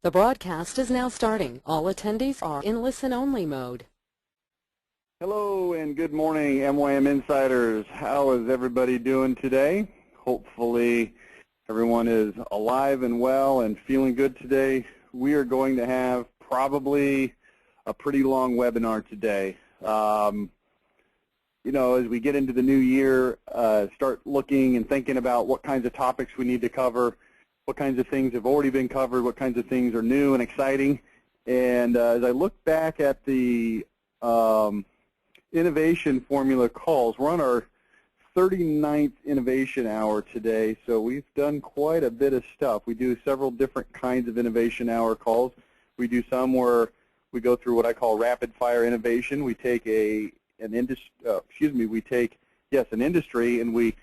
The broadcast is now starting. All attendees are in listen-only mode. Hello and good morning, MYM Insiders. How is everybody doing today? Hopefully everyone is alive and well and feeling good today. We are going to have probably a pretty long webinar today. You know, as we get into the new year, start looking and thinking about what kinds of topics we need to cover, what kinds of things have already been covered, what kinds of things are new and exciting. And as I look back at the innovation formula calls, we're on our 39th innovation hour today, so we've done quite a bit of stuff. We do several different kinds of innovation hour calls. We do some where we go through what I call rapid fire innovation. We take an industry and we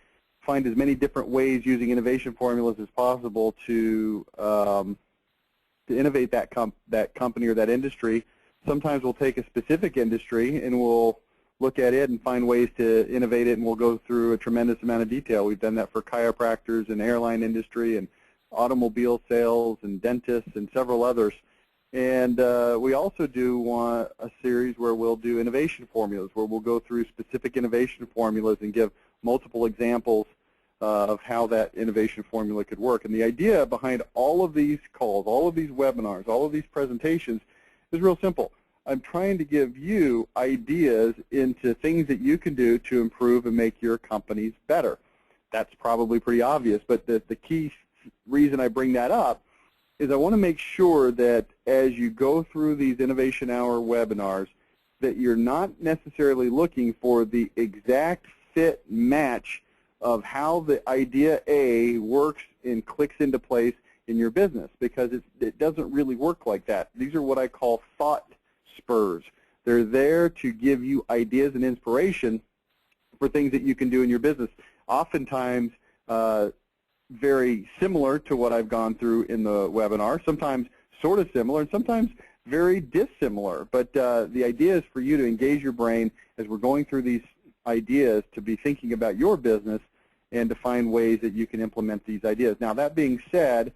find as many different ways using innovation formulas as possible to innovate that company or that industry. Sometimes we'll take a specific industry and we'll look at it and find ways to innovate it, and we'll go through a tremendous amount of detail. We've done that for chiropractors and airline industry and automobile sales and dentists and several others. And we also do a series where we'll do innovation formulas, where we'll go through specific innovation formulas and give multiple examples of how that innovation formula could work. And the idea behind all of these calls, all of these webinars, all of these presentations is real simple. I'm trying to give you ideas into things that you can do to improve and make your companies better. That's probably pretty obvious, but the key reason I bring that up is I want to make sure that as you go through these Innovation Hour webinars that you're not necessarily looking for the exact fit match of how the idea A works and clicks into place in your business, because it doesn't really work like that. These are what I call thought spurs. They're there to give you ideas and inspiration for things that you can do in your business. Oftentimes, very similar to what I've gone through in the webinar, sometimes sort of similar, and sometimes very dissimilar. But the idea is for you to engage your brain as we're going through these ideas, to be thinking about your business and to find ways that you can implement these ideas. Now, that being said,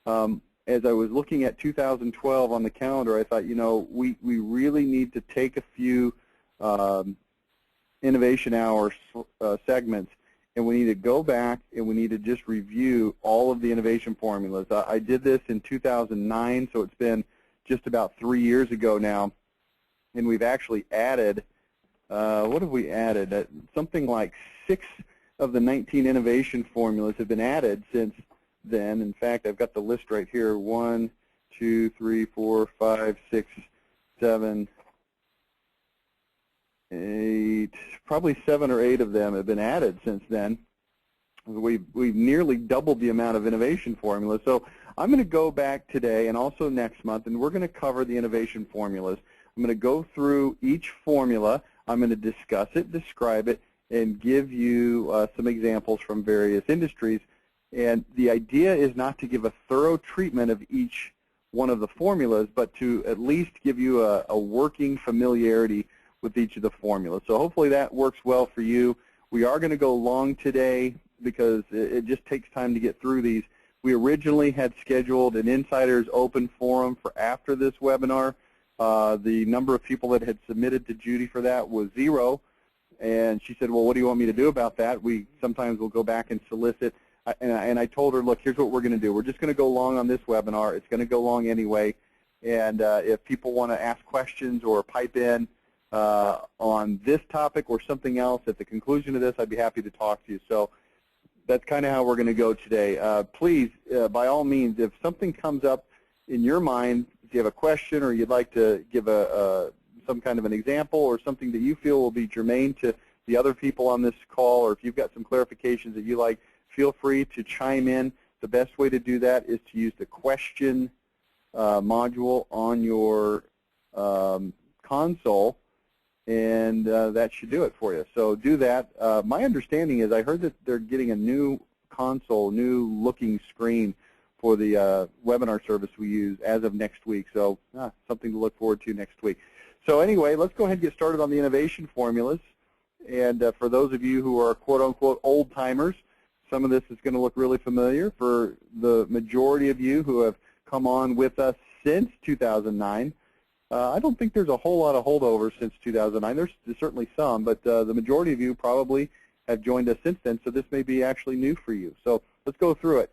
as I was looking at 2012 on the calendar, I thought, you know, we really need to take a few Innovation Hour segments, and we need to go back and we need to just review all of the innovation formulas. I did this in 2009, so it's been just about 3 years ago now, and we've actually added, what have we added? Something like 6 of the 19 innovation formulas have been added since then. In fact, I've got the list right here. 1, 2, 3, 4, 5, 6, 7, 8, probably 7 or 8 of them have been added since then. We've nearly doubled the amount of innovation formulas. So I'm going to go back today and also next month, and we're going to cover the innovation formulas. I'm going to go through each formula. I'm going to discuss it, describe it, and give you some examples from various industries. And the idea is not to give a thorough treatment of each one of the formulas, but to at least give you a working familiarity with each of the formulas. So hopefully that works well for you. We are going to go long today because it just takes time to get through these. We originally had scheduled an Insiders Open Forum for after this webinar. The number of people that had submitted to Judy for that was 0. And she said, well, what do you want me to do about that? We sometimes will go back and solicit. And I told her, look, here's what we're going to do. We're just going to go long on this webinar. It's going to go long anyway. And if people want to ask questions or pipe in on this topic or something else at the conclusion of this, I'd be happy to talk to you. So that's kind of how we're going to go today. Please, by all means, if something comes up in your mind, if you have a question or you'd like to give some kind of an example or something that you feel will be germane to the other people on this call, or if you've got some clarifications that you like, feel free to chime in. The best way to do that is to use the question module on your console, and that should do it for you. So do that. My understanding is I heard that they're getting a new console, new looking screen for the webinar service we use as of next week. So something to look forward to next week. So anyway, let's go ahead and get started on the innovation formulas. And for those of you who are quote-unquote old-timers, some of this is going to look really familiar. For the majority of you who have come on with us since 2009. I don't think there's a whole lot of holdovers since 2009. There's certainly some, but the majority of you probably have joined us since then, so this may be actually new for you. So let's go through it.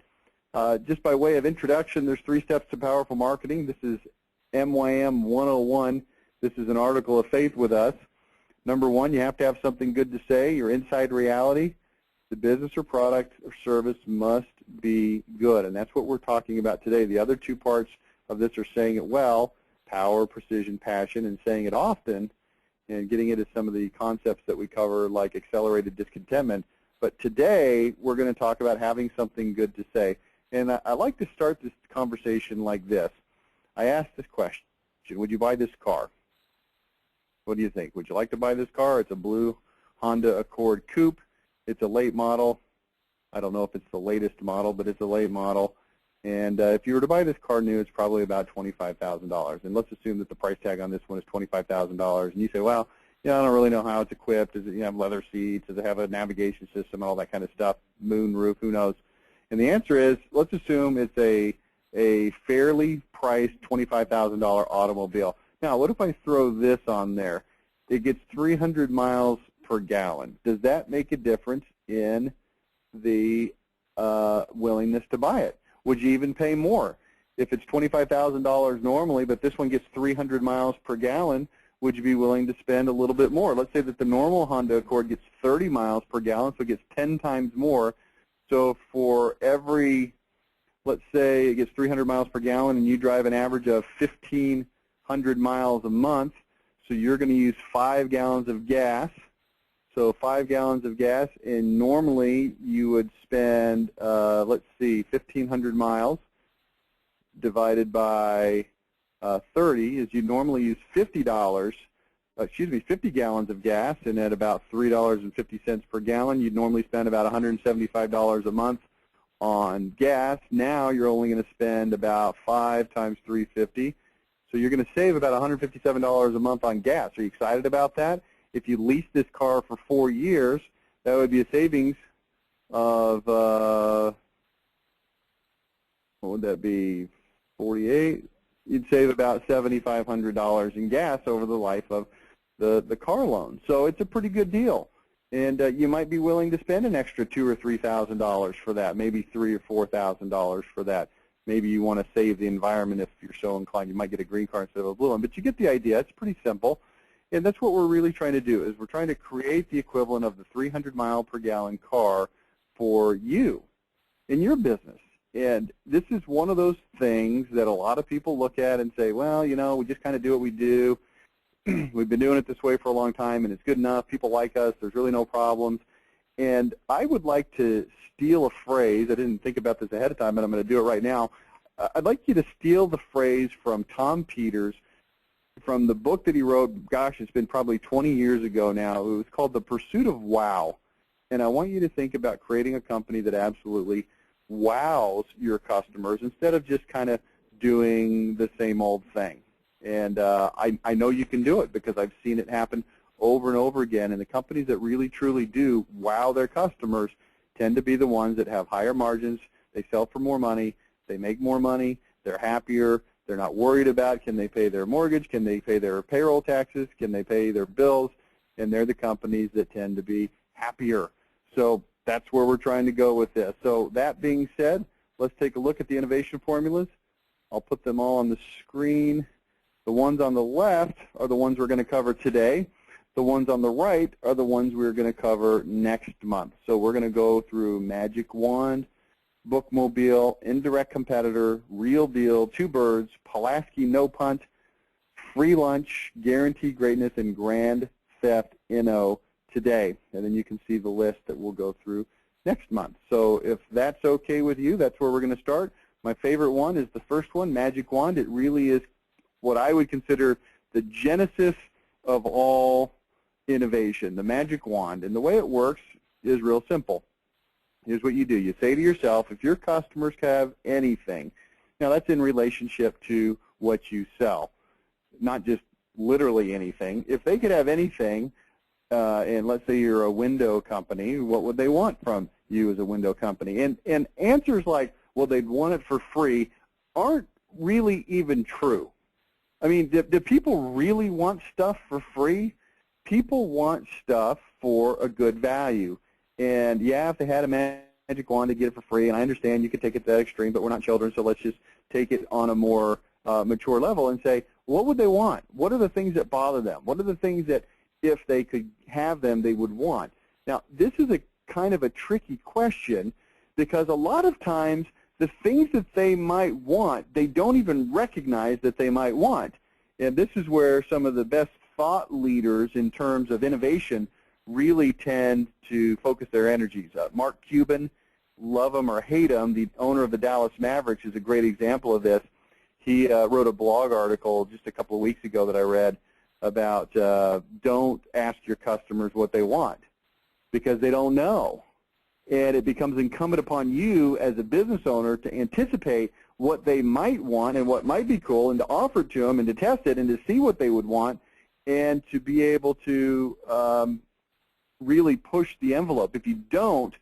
Just by way of introduction, there's 3 steps to powerful marketing. This is MYM 101. This is an article of faith with us. Number 1, you have to have something good to say. Your inside reality, the business or product or service must be good, and that's what we're talking about today. The other 2 parts of this are saying it well, power, precision, passion, and saying it often, and getting into some of the concepts that we cover like accelerated discontentment. But today we're going to talk about having something good to say. And I like to start this conversation like this. I asked this question, would you buy this car? What do you think? Would you like to buy this car? It's a blue Honda Accord Coupe. It's a late model. I don't know if it's the latest model, but it's a late model. And if you were to buy this car new, it's probably about $25,000. And let's assume that the price tag on this one is $25,000. And you say, well, I don't really know how it's equipped. Does it have leather seats? Does it have a navigation system and all that kind of stuff? Moon roof, who knows? And the answer is, let's assume it's a fairly priced $25,000 automobile. Now, what if I throw this on there? It gets 300 miles per gallon. Does that make a difference in the willingness to buy it? Would you even pay more? If it's $25,000 normally, but this one gets 300 miles per gallon, would you be willing to spend a little bit more? Let's say that the normal Honda Accord gets 30 miles per gallon, so it gets 10 times more. So for every, let's say it gets 300 miles per gallon and you drive an average of 1,500 miles a month, so you're going to use 5 gallons of gas. So 5 gallons of gas, and normally you would spend, let's see, 1,500 miles divided by 30 is you normally use $50, 50 gallons of gas, and at about $3.50 per gallon, you'd normally spend about $175 a month on gas. Now you're only going to spend about 5 times 350, so you're going to save about $157 a month on gas. Are you excited about that? If you lease this car for 4 years, that would be a savings of, what would that be, 48? You'd save about $7,500 in gas over the life of the car loan. So it's a pretty good deal. And you might be willing to spend an extra $2,000 or $3,000 for that, maybe $3,000 or $4,000 for that. Maybe you want to save the environment if you're so inclined. You might get a green car instead of a blue one. But you get the idea. It's pretty simple. And that's what we're really trying to do, is we're trying to create the equivalent of the 300 mile per gallon car for you in your business. And this is one of those things that a lot of people look at and say, well, we just kind of do what we do. We've been doing it this way for a long time, and it's good enough. People like us. There's really no problems. And I would like to steal a phrase. I didn't think about this ahead of time, but I'm going to do it right now. I'd like you to steal the phrase from Tom Peters, from the book that he wrote, gosh, it's been probably 20 years ago now. It was called The Pursuit of Wow. And I want you to think about creating a company that absolutely wows your customers instead of just kind of doing the same old thing. And I know you can do it because I've seen it happen over and over again. And the companies that really, truly do wow their customers tend to be the ones that have higher margins. They sell for more money. They make more money. They're happier. They're not worried about, can they pay their mortgage, can they pay their payroll taxes, can they pay their bills, and they're the companies that tend to be happier. So that's where we're trying to go with this. So that being said, let's take a look at the innovation formulas. I'll put them all on the screen. The ones on the left are the ones we're going to cover today. The ones on the right are the ones we're going to cover next month. So we're going to go through Magic Wand, Bookmobile, Indirect Competitor, Real Deal, Two Birds, Pulaski No Punt, Free Lunch, Guaranteed Greatness, and Grand Theft Inno today. And then you can see the list that we'll go through next month. So if that's okay with you, that's where we're going to start. My favorite one is the first one, Magic Wand. It really is what I would consider the genesis of all innovation, the Magic Wand. And the way it works is real simple. Here's what you do. You say to yourself, if your customers have anything, now that's in relationship to what you sell, not just literally anything. If they could have anything, and let's say you're a window company, what would they want from you as a window company? And answers like, well, they'd want it for free aren't really even true? I mean, do people really want stuff for free? People want stuff for a good value. And yeah, if they had a magic wand to get it for free, and I understand you could take it to that extreme, but we're not children, so let's just take it on a more mature level and say, what would they want? What are the things that bother them? What are the things that if they could have them, they would want? Now, this is a kind of a tricky question because a lot of times the things that they might want, they don't even recognize that they might want. And this is where some of the best thought leaders in terms of innovation really tend to focus their energies. Mark Cuban, love him or hate him, the owner of the Dallas Mavericks, is a great example of this. He wrote a blog article just a couple of weeks ago that I read about don't ask your customers what they want because they don't know. And it becomes incumbent upon you as a business owner to anticipate what they might want and what might be cool and to offer it to them and to test it and to see what they would want and to be able to really push the envelope. If you don't,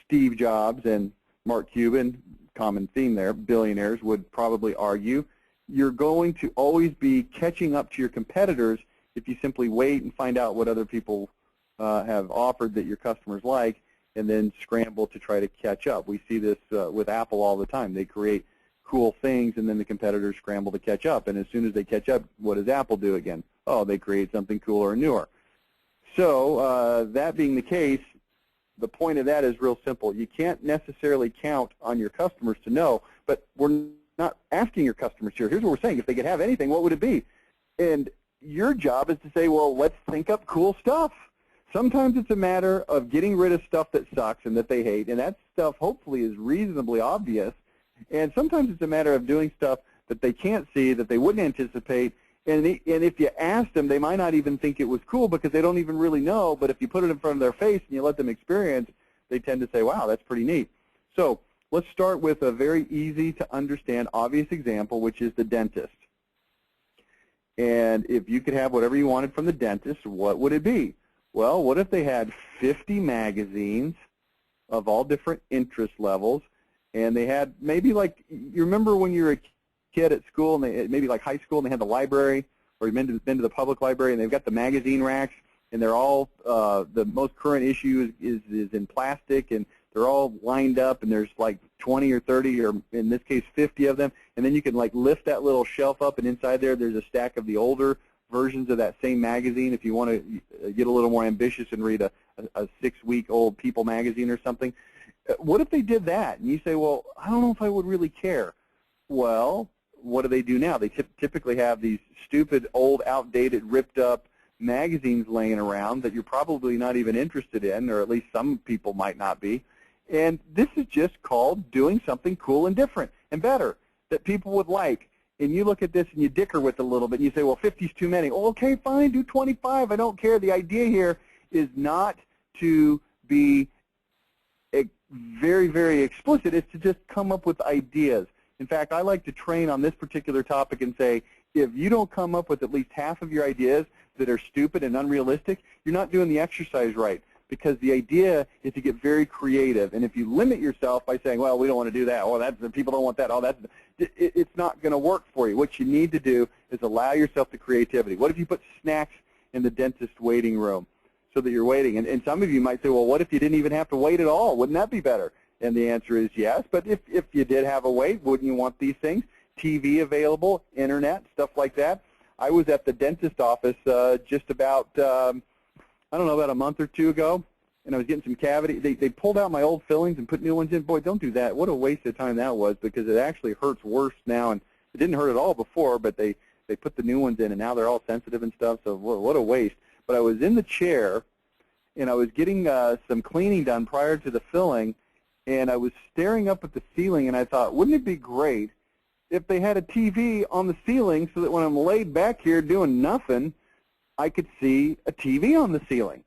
Steve Jobs and Mark Cuban, common theme there, billionaires would probably argue, you're going to always be catching up to your competitors if you simply wait and find out what other people have offered that your customers like and then scramble to try to catch up. We see this with Apple all the time. They create cool things and then the competitors scramble to catch up. And as soon as they catch up, what does Apple do again? Oh, they create something cooler and newer. So that being the case, the point of that is real simple. You can't necessarily count on your customers to know, but we're not asking your customers here. Here's what we're saying. If they could have anything, what would it be? And your job is to say, well, let's think up cool stuff. Sometimes it's a matter of getting rid of stuff that sucks and that they hate, and that stuff hopefully is reasonably obvious. And sometimes it's a matter of doing stuff that they can't see, that they wouldn't anticipate, and if you ask them, they might not even think it was cool because they don't even really know, but if you put it in front of their face and you let them experience, they tend to say, wow, that's pretty neat. So let's start with a very easy to understand, obvious example, which is the dentist. And if you could have whatever you wanted from the dentist, what would it be? Well, what if they had 50 magazines of all different interest levels, and they had maybe like, you remember when you were a kid at school, and they, maybe like high school, and they had the library, or you've been to the public library, and they've got the magazine racks, and they're all, the most current issue is in plastic, and they're all lined up, and there's like 20 or 30, or in this case 50 of them, and then you can like lift that little shelf up, and inside there's a stack of the older versions of that same magazine if you want to get a little more ambitious and read a 6-week-old People magazine or something. What if they did that? And you say, well, I don't know if I would really care. Well, what do they do now? They typically have these stupid, old, outdated, ripped-up magazines laying around that you're probably not even interested in, or at least some people might not be. And this is just called doing something cool and different and better that people would like. And you look at this and you dicker with it a little bit and you say, well, 50 is too many. Oh, okay, fine, do 25. I don't care. The idea here is not to be very, very explicit. It's to just come up with ideas. In fact, I like to train on this particular topic and say, if you don't come up with at least half of your ideas that are stupid and unrealistic, you're not doing the exercise right, because the idea is to get very creative. And if you limit yourself by saying, well, we don't want to do that, oh, that's, people don't want that, oh, that's, it's not going to work for you. What you need to do is allow yourself to creativity. What if you put snacks in the dentist waiting room so that you're waiting? And some of you might say, well, what if you didn't even have to wait at all? Wouldn't that be better? And the answer is yes. But if you did have a wait, wouldn't you want these things? TV available, internet, stuff like that. I was at the dentist office just about, I don't know, about a month or two ago, and I was getting some cavity. They pulled out my old fillings and put new ones in. Boy, don't do that. What a waste of time that was, because it actually hurts worse now. And it didn't hurt at all before, but they put the new ones in, and now they're all sensitive and stuff, so what a waste. But I was in the chair, and I was getting some cleaning done prior to the filling, and I was staring up at the ceiling, and I thought, wouldn't it be great if they had a TV on the ceiling so that when I'm laid back here doing nothing, I could see a TV on the ceiling.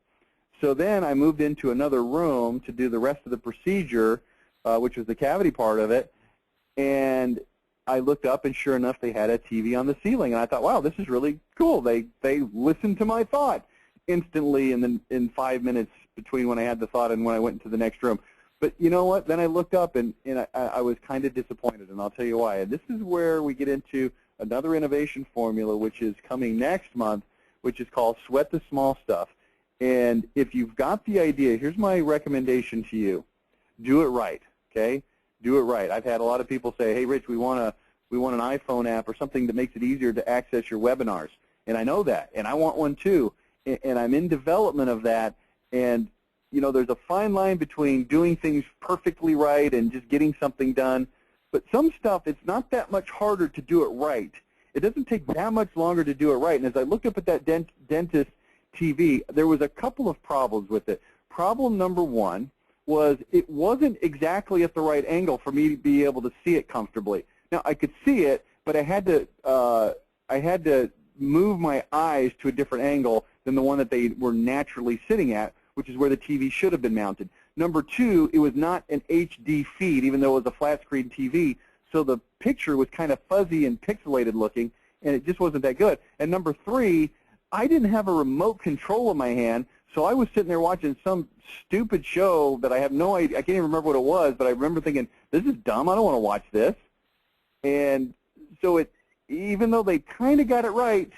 So then I moved into another room to do the rest of the procedure, which was the cavity part of it, and I looked up, and sure enough, they had a TV on the ceiling, and I thought, wow, this is really cool. They listened to my thought instantly, and then in 5 minutes between when I had the thought and when I went into the next room. But you know what? Then I looked up, and I was kind of disappointed, and I'll tell you why. And this is where we get into another innovation formula, which is coming next month, which is called Sweat the Small Stuff. And if you've got the idea, here's my recommendation to you. Do it right, okay? Do it right. I've had a lot of people say, hey, Rich, we want an iPhone app or something that makes it easier to access your webinars. And I know that, and I want one too. And I'm in development of that. And, you know, there's a fine line between doing things perfectly right and just getting something done. But some stuff, it's not that much harder to do it right. It doesn't take that much longer to do it right. And as I looked up at that dentist TV, there was a couple of problems with it. Problem number one was it wasn't exactly at the right angle for me to be able to see it comfortably. Now, I could see it, but I had to move my eyes to a different angle than the one that they were naturally sitting at, which is where the TV should have been mounted. Number two, it was not an HD feed, even though it was a flat-screen TV, so the picture was kind of fuzzy and pixelated looking, and it just wasn't that good. And number three, I didn't have a remote control in my hand, so I was sitting there watching some stupid show that I have no idea, I can't even remember what it was, but I remember thinking, this is dumb, I don't want to watch this. And so even though they kind of got it right,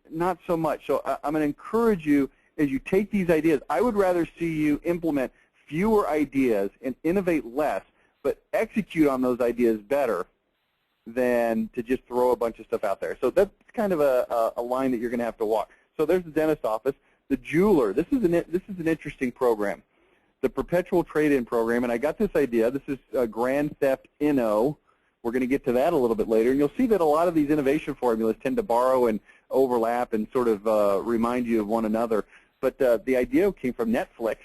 not so much. So I'm going to encourage you, as you take these ideas, I would rather see you implement fewer ideas and innovate less, but execute on those ideas better than to just throw a bunch of stuff out there. So that's kind of a line that you're going to have to walk. So there's the dentist's office. The jeweler, this is an interesting program, the perpetual trade-in program, and I got this idea. This is Grand Theft Inno. We're going to get to that a little bit later, and you'll see that a lot of these innovation formulas tend to borrow and overlap and sort of remind you of one another. But the idea came from Netflix,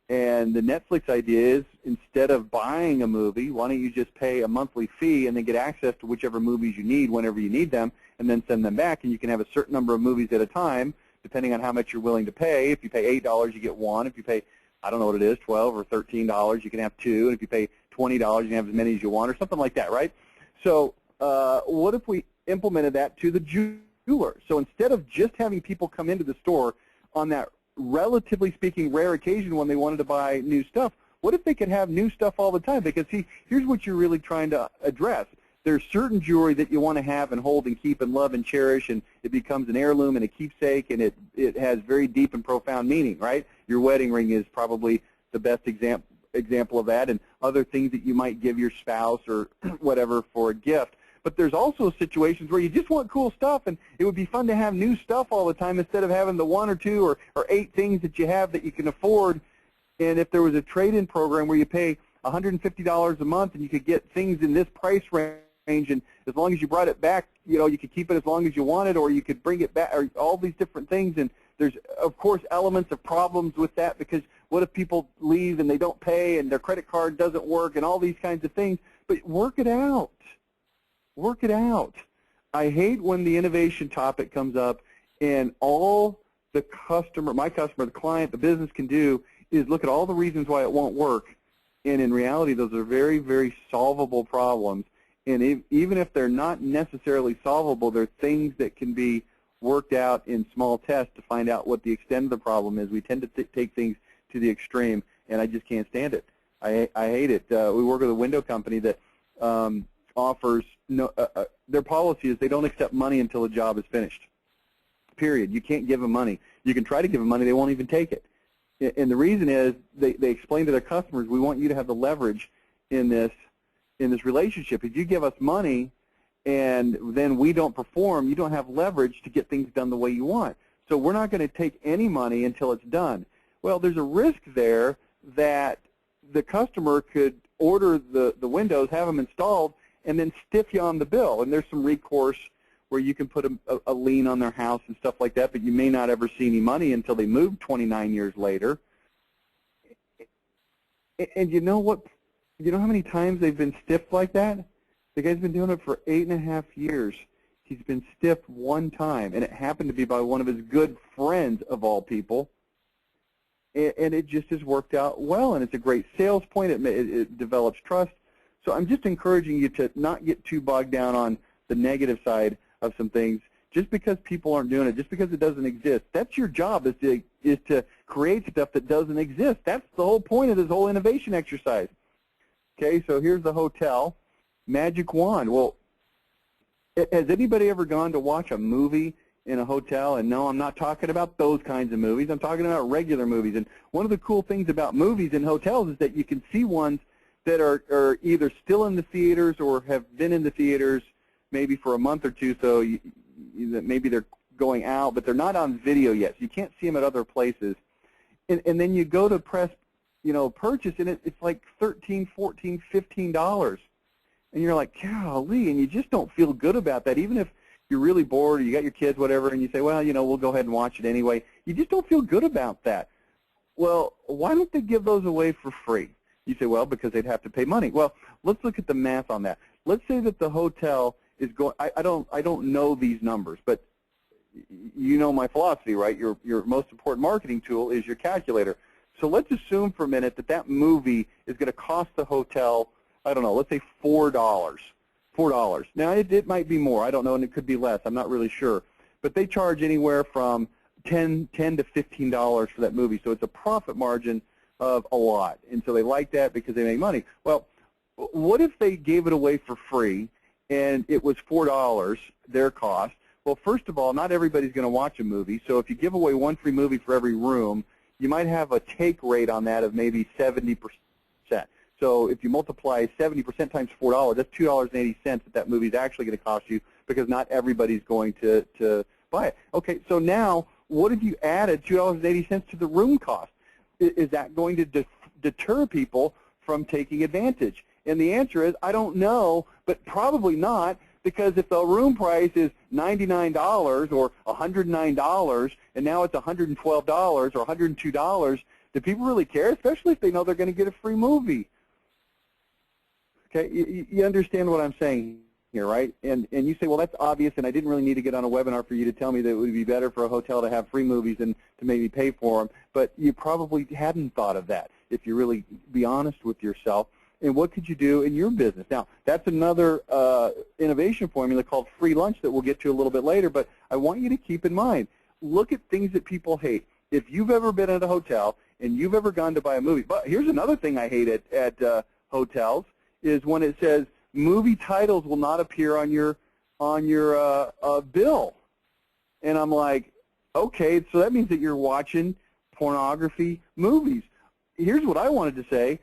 and the Netflix idea is instead of buying a movie, why don't you just pay a monthly fee and then get access to whichever movies you need whenever you need them, and then send them back, and you can have a certain number of movies at a time, depending on how much you're willing to pay. If you pay $8, you get one. If you pay, I don't know what it is, $12 or $13, you can have two. And if you pay $20, you can have as many as you want, or something like that, right? So what if we implemented that to the jeweler? So instead of just having people come into the store on that, relatively speaking, rare occasion when they wanted to buy new stuff, what if they could have new stuff all the time? Because, see, here's what you're really trying to address. There's certain jewelry that you want to have and hold and keep and love and cherish, and it becomes an heirloom and a keepsake, and it has very deep and profound meaning, right? Your wedding ring is probably the best example of that, and other things that you might give your spouse or whatever for a gift. But there's also situations where you just want cool stuff, and it would be fun to have new stuff all the time instead of having the one or two or 8 things that you have that you can afford. And if there was a trade-in program where you pay $150 a month and you could get things in this price range, and as long as you brought it back, you know, you could keep it as long as you wanted, or you could bring it back, or all these different things. And there's, of course, elements of problems with that, because what if people leave and they don't pay and their credit card doesn't work and all these kinds of things? But work it out. Work it out. I hate when the innovation topic comes up and all the customer, my customer, the client, the business can do is look at all the reasons why it won't work. And in reality, those are very, very solvable problems. And even if they're not necessarily solvable, they're things that can be worked out in small tests to find out what the extent of the problem is. We tend to take things to the extreme, and I just can't stand it. I hate it. We work with a window company that offers their policy is they don't accept money until a job is finished, period. You can't give them money. You can try to give them money. They won't even take it. And the reason is they explain to their customers, we want you to have the leverage in this relationship. If you give us money and then we don't perform, you don't have leverage to get things done the way you want. So we're not going to take any money until it's done. Well, there's a risk there that the customer could order the windows, have them installed, and then stiff you on the bill. And there's some recourse where you can put a lien on their house and stuff like that, but you may not ever see any money until they move 29 years later. And you know what? You know how many times they've been stiffed like that? The guy's been doing it for 8.5 years. He's been stiffed one time, and it happened to be by one of his good friends, of all people. And it just has worked out well, and it's a great sales point. It develops trust. So I'm just encouraging you to not get too bogged down on the negative side of some things. Just because people aren't doing it, just because it doesn't exist, that's your job, is to is to create stuff that doesn't exist. That's the whole point of this whole innovation exercise. Okay, so here's the hotel. Magic wand. Well, has anybody ever gone to watch a movie in a hotel? And no, I'm not talking about those kinds of movies. I'm talking about regular movies. And one of the cool things about movies in hotels is that you can see ones that are either still in the theaters or have been in the theaters maybe for a month or two, so maybe they're going out, but they're not on video yet, so you can't see them at other places. And then you go to press, purchase, and it's like $13, $14, $15. And you're like, golly, and you just don't feel good about that. Even if you're really bored or you got your kids, whatever, and you say, well, we'll go ahead and watch it anyway. You just don't feel good about that. Well, why don't they give those away for free? You say, well, because they'd have to pay money. Well, let's look at the math on that. Let's say that the hotel is going, I don't know these numbers, but you know my philosophy, right? Your most important marketing tool is your calculator. So let's assume for a minute that movie is going to cost the hotel, I don't know, let's say $4. $4. Now, it might be more. I don't know, and it could be less. I'm not really sure. But they charge anywhere from $10 to $15 for that movie. So it's a profit margin of a lot. And so they like that because they make money. Well, what if they gave it away for free and it was $4, their cost? Well, first of all, not everybody's going to watch a movie. So if you give away one free movie for every room, you might have a take rate on that of maybe 70%. So if you multiply 70% times $4, that's $2.80 that movie is actually going to cost you, because not everybody's going to buy it. Okay, so now what if you added $2.80 to the room cost? Is that going to deter people from taking advantage? And the answer is, I don't know, but probably not, because if the room price is $99 or $109 and now it's $112 or $102, do people really care, especially if they know they're going to get a free movie? Okay, you understand what I'm saying here, right? And you say, well, that's obvious, and I didn't really need to get on a webinar for you to tell me that it would be better for a hotel to have free movies than to maybe pay for them. But you probably hadn't thought of that, if you really be honest with yourself. And what could you do in your business? Now, that's another innovation formula called free lunch that we'll get to a little bit later, but I want you to keep in mind, look at things that people hate. If you've ever been at a hotel and you've ever gone to buy a movie, but here's another thing I hate at hotels, is when it says movie titles will not appear on your bill. And I'm like, okay, so that means that you're watching pornography movies. Here's what I wanted to say.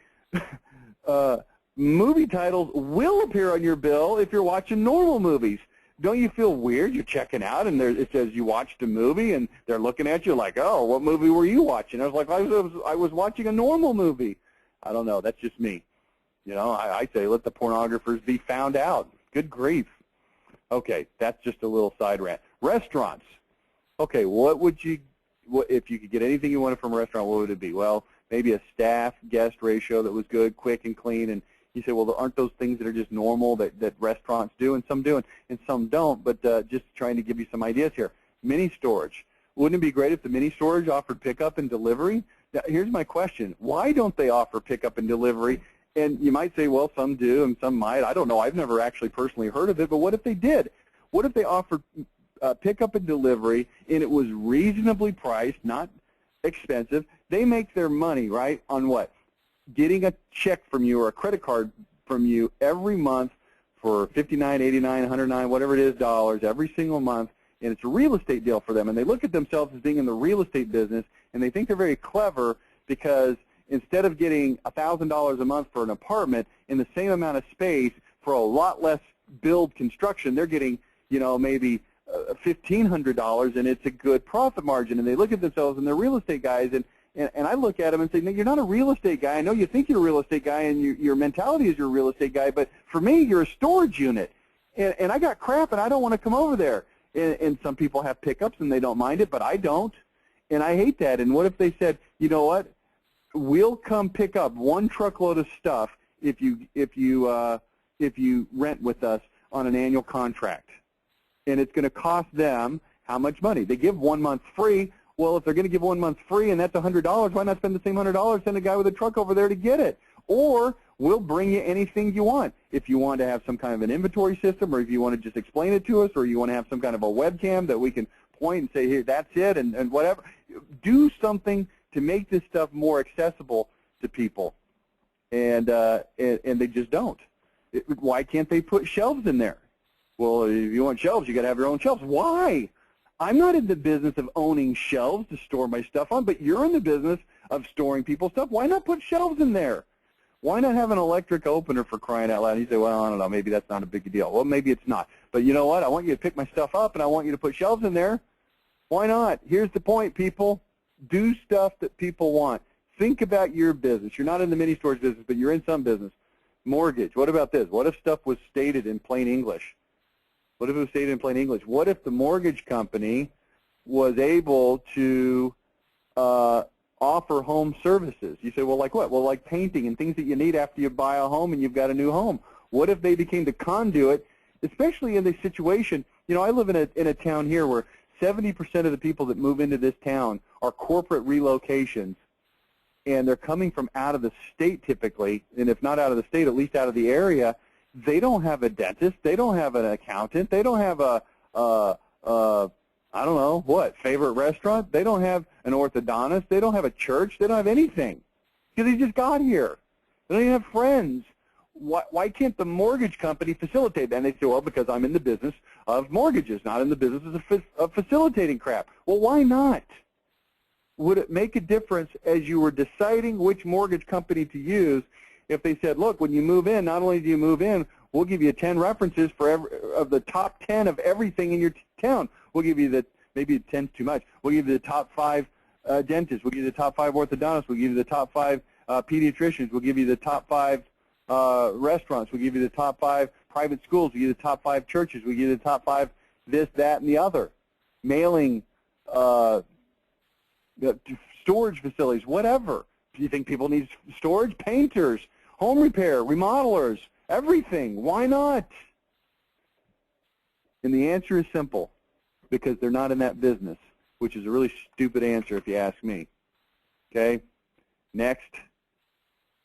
Movie titles will appear on your bill if you're watching normal movies. Don't you feel weird? You're checking out, and it says you watched a movie, and they're looking at you like, oh, what movie were you watching? I was like, I was watching a normal movie. I don't know. That's just me. I say let the pornographers be found out. Good grief. Okay, that's just a little side rant. Restaurants. Okay, if you could get anything you wanted from a restaurant, what would it be? Well, maybe a staff-guest ratio that was good, quick, and clean. And you say, well, aren't those things that are just normal that restaurants do? And some do, and some don't. But just trying to give you some ideas here. Mini storage. Wouldn't it be great if the mini storage offered pickup and delivery? Now, here's my question. Why don't they offer pickup and delivery? And you might say, well, some do and some might. I don't know. I've never actually personally heard of it. But what if they did? What if they offered pickup and delivery, and it was reasonably priced, not expensive? They make their money, right, on what? Getting a check from you or a credit card from you every month for $59, $89, $109, whatever it is, dollars every single month, and it's a real estate deal for them. And they look at themselves as being in the real estate business, and they think they're very clever because instead of getting $1,000 a month for an apartment in the same amount of space for a lot less build construction, they're getting, maybe $1,500, and it's a good profit margin. And they look at themselves, and they're real estate guys, and I look at them and say, no, you're not a real estate guy. I know you think you're a real estate guy, and your mentality is you're a real estate guy, but for me, you're a storage unit. And I got crap, and I don't want to come over there. And some people have pickups, and they don't mind it, but I don't. And I hate that. And what if they said, you know what? We'll come pick up one truckload of stuff if you rent with us on an annual contract, and it's going to cost them how much money? They give 1 month free. Well, if they're going to give 1 month free and that's $100, why not spend the same $100? Send a guy with a truck over there to get it. Or we'll bring you anything you want. If you want to have some kind of an inventory system, or if you want to just explain it to us, or you want to have some kind of a webcam that we can point and say, here, that's it, and whatever. do something to make this stuff more accessible to people, and they just don't. Why can't they put shelves in there? Well, if you want shelves, you got to have your own shelves. Why? I'm not in the business of owning shelves to store my stuff on, but you're in the business of storing people's stuff. Why not put shelves in there? Why not have an electric opener, for crying out loud? And you say, well, I don't know, maybe that's not a big deal. Well, maybe it's not. But you know what? I want you to pick my stuff up, and I want you to put shelves in there. Why not? Here's the point, people. Do stuff that people want. Think about your business. You're not in the mini storage business, but you're in some business. Mortgage. What about this? What if stuff was stated in plain English? What if it was stated in plain English? What if the mortgage company was able to offer home services? You say, well, like what? Well, like painting and things that you need after you buy a home and you've got a new home. What if they became the conduit, especially in this situation? You know, I live in a town here where 70% of the people that move into this town are corporate relocations, and they're coming from out of the state typically, and if not out of the state, at least out of the area. They don't have a dentist. They don't have an accountant. They don't have I don't know, what, favorite restaurant. They don't have an orthodontist. They don't have a church. They don't have anything because they just got here. They don't even have friends. Why can't the mortgage company facilitate that? And they say, well, because I'm in the business of mortgages, not in the business of facilitating crap. Well, why not? Would it make a difference as you were deciding which mortgage company to use if they said, look, when you move in, not only do you move in, we'll give you 10 references for of the top 10 of everything in your town. We'll give you the, maybe 10's too much, we'll give you the top 5 dentists, we'll give you the top 5 orthodontists, we'll give you the top 5 pediatricians, we'll give you the top 5 restaurants, we'll give you the top 5 private schools, we'll give you the top 5 churches, we'll give you the top 5 this, that, and the other. Mailing, storage facilities, whatever. Do you think people need storage? Painters, home repair, remodelers, everything. Why not? And the answer is simple, because they're not in that business, which is a really stupid answer if you ask me. Okay? Next.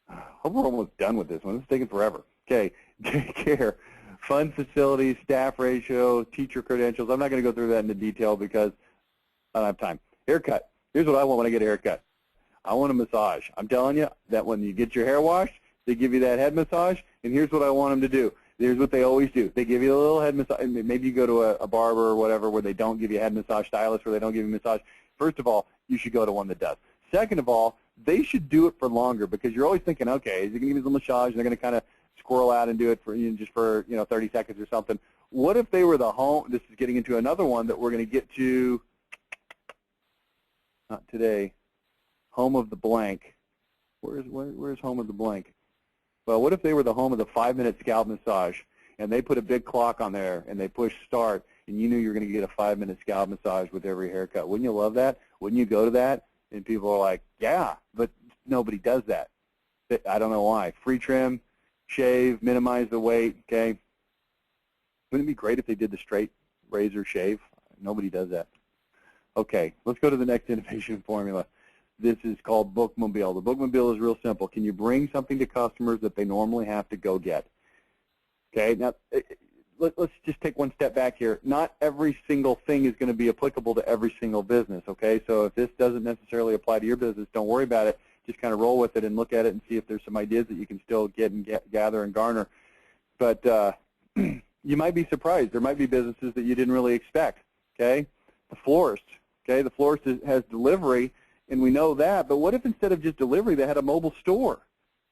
Hope we're almost done with this one. It's taking forever. Okay. Daycare, fund facilities, staff ratio, teacher credentials. I'm not going to go through that into detail because I don't have time. Haircut. Here's what I want when I get a haircut. I want a massage. I'm telling you that when you get your hair washed, they give you that head massage, and here's what I want them to do. Here's what they always do. They give you a little head massage. Maybe you go to a barber or whatever where they don't give you a head massage, stylist where they don't give you a massage. First of all, you should go to one that does. Second of all, they should do it for longer because you're always thinking, okay, is he going to give you a massage, and they're going to kind of squirrel out and do it for just for 30 seconds or something. What if they were the home? This is getting into another one that we're going to get to. Not today. Home of the blank. Where's home of the blank? Well, what if they were the home of the 5-minute scalp massage, and they put a big clock on there, and they push start, and you knew you were going to get a 5-minute scalp massage with every haircut? Wouldn't you love that? Wouldn't you go to that? And people are like, yeah, but nobody does that. I don't know why. Free trim, shave, minimize the weight, okay? Wouldn't it be great if they did the straight razor shave? Nobody does that. Okay, let's go to the next innovation formula. This is called Bookmobile. The Bookmobile is real simple. Can you bring something to customers that they normally have to go get? Okay, now let's just take one step back here. Not every single thing is going to be applicable to every single business, okay? So if this doesn't necessarily apply to your business, don't worry about it. Just kind of roll with it and look at it and see if there's some ideas that you can still get and gather and garner. But you might be surprised. There might be businesses that you didn't really expect, okay? The florist, okay? The florist has delivery, and we know that, but what if instead of just delivery, they had a mobile store,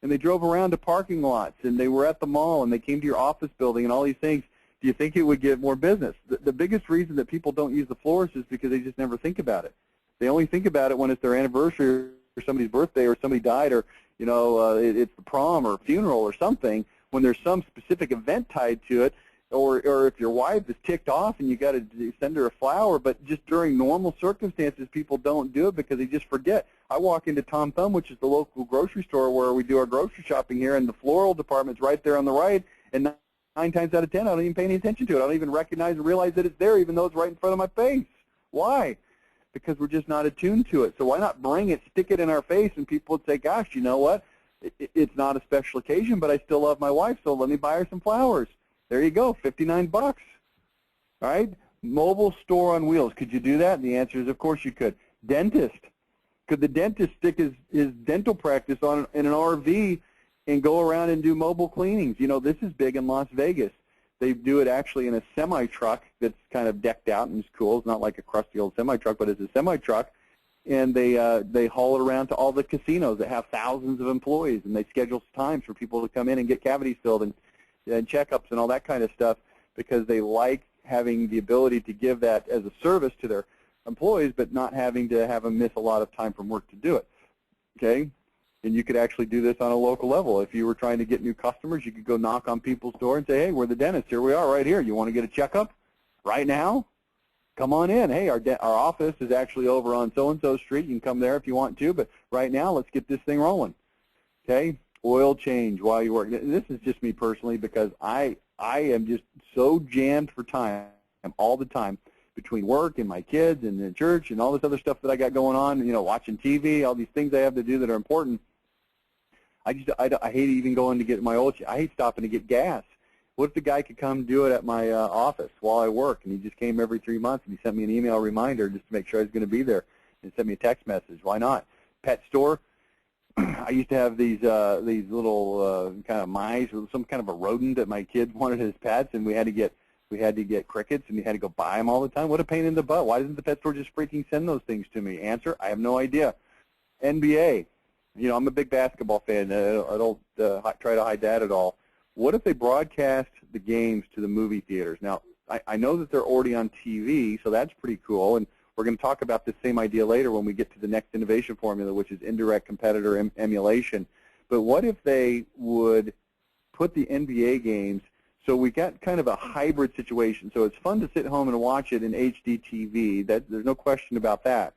and they drove around to parking lots, and they were at the mall, and they came to your office building, and all these things? Do you think it would get more business? The biggest reason that people don't use the florist is because they just never think about it. They only think about it when it's their anniversary or somebody's birthday or somebody died or, it's the prom or funeral or something, when there's some specific event tied to it, or if your wife is ticked off and you got to send her a flower. But just during normal circumstances, people don't do it because they just forget. I walk into Tom Thumb, which is the local grocery store where we do our grocery shopping here, and the floral department's right there on the right, and 9 times out of 10, I don't even pay any attention to it. I don't even recognize and realize that it's there, even though it's right in front of my face. Why? Because we're just not attuned to it. So why not bring it, stick it in our face, and people would say, gosh, you know what? It's not a special occasion, but I still love my wife, so let me buy her some flowers. There you go, 59 bucks. All right? Mobile store on wheels. Could you do that? And the answer is, of course you could. Dentist. Could the dentist stick his dental practice in an RV and go around and do mobile cleanings? You know, this is big in Las Vegas. They do it actually in a semi-truck that's kind of decked out and is cool. It's not like a crusty old semi-truck, but it's a semi-truck. And they haul it around to all the casinos that have thousands of employees, and they schedule times for people to come in and get cavities filled and checkups and all that kind of stuff, because they like having the ability to give that as a service to their employees, but not having to have them miss a lot of time from work to do it. Okay? And you could actually do this on a local level. If you were trying to get new customers, you could go knock on people's door and say, hey, we're the dentist. Here we are right here. You want to get a checkup right now? Come on in. Hey, our office is actually over on so-and-so street. You can come there if you want to, but right now let's get this thing rolling. Okay? Oil change while you work. This is just me personally, because I am just so jammed for time all the time, between work and my kids and the church and all this other stuff that I got going on, you know, watching TV, all these things I have to do that are important. I hate even going to get my oil change. I hate stopping to get gas. What if the guy could come do it at my office while I work, and he just came every 3 months and he sent me an email reminder just to make sure I was going to be there, and sent me a text message? Why not? Pet store. I used to have these little kind of mice, or some kind of a rodent that my kid wanted as pets, and we had to get crickets, and you had to go buy them all the time. What a pain in the butt. Why doesn't the pet store just freaking send those things to me? Answer, I have no idea. NBA. You know, I'm a big basketball fan. I don't try to hide that at all. What if they broadcast the games to the movie theaters? Now, I know that they're already on TV, so that's pretty cool, and we're going to talk about this same idea later when we get to the next innovation formula, which is indirect competitor emulation. But what if they would put the NBA games, so we got kind of a hybrid situation. So it's fun to sit home and watch it in HD TV. There's no question about that.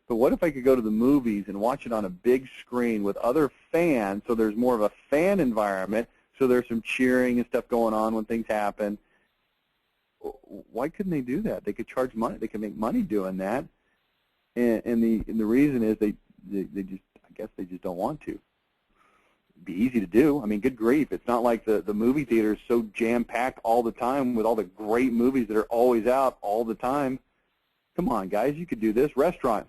But what if I could go to the movies and watch it on a big screen with other fans, so there's more of a fan environment, so there's some cheering and stuff going on when things happen? Why couldn't they do that? They could charge money. They could make money doing that. And the reason is they just, I guess they just don't want to. Be easy to do. I mean, good grief. It's not like the movie theater is so jam-packed all the time with all the great movies that are always out all the time. Come on, guys, you could do this. Restaurant.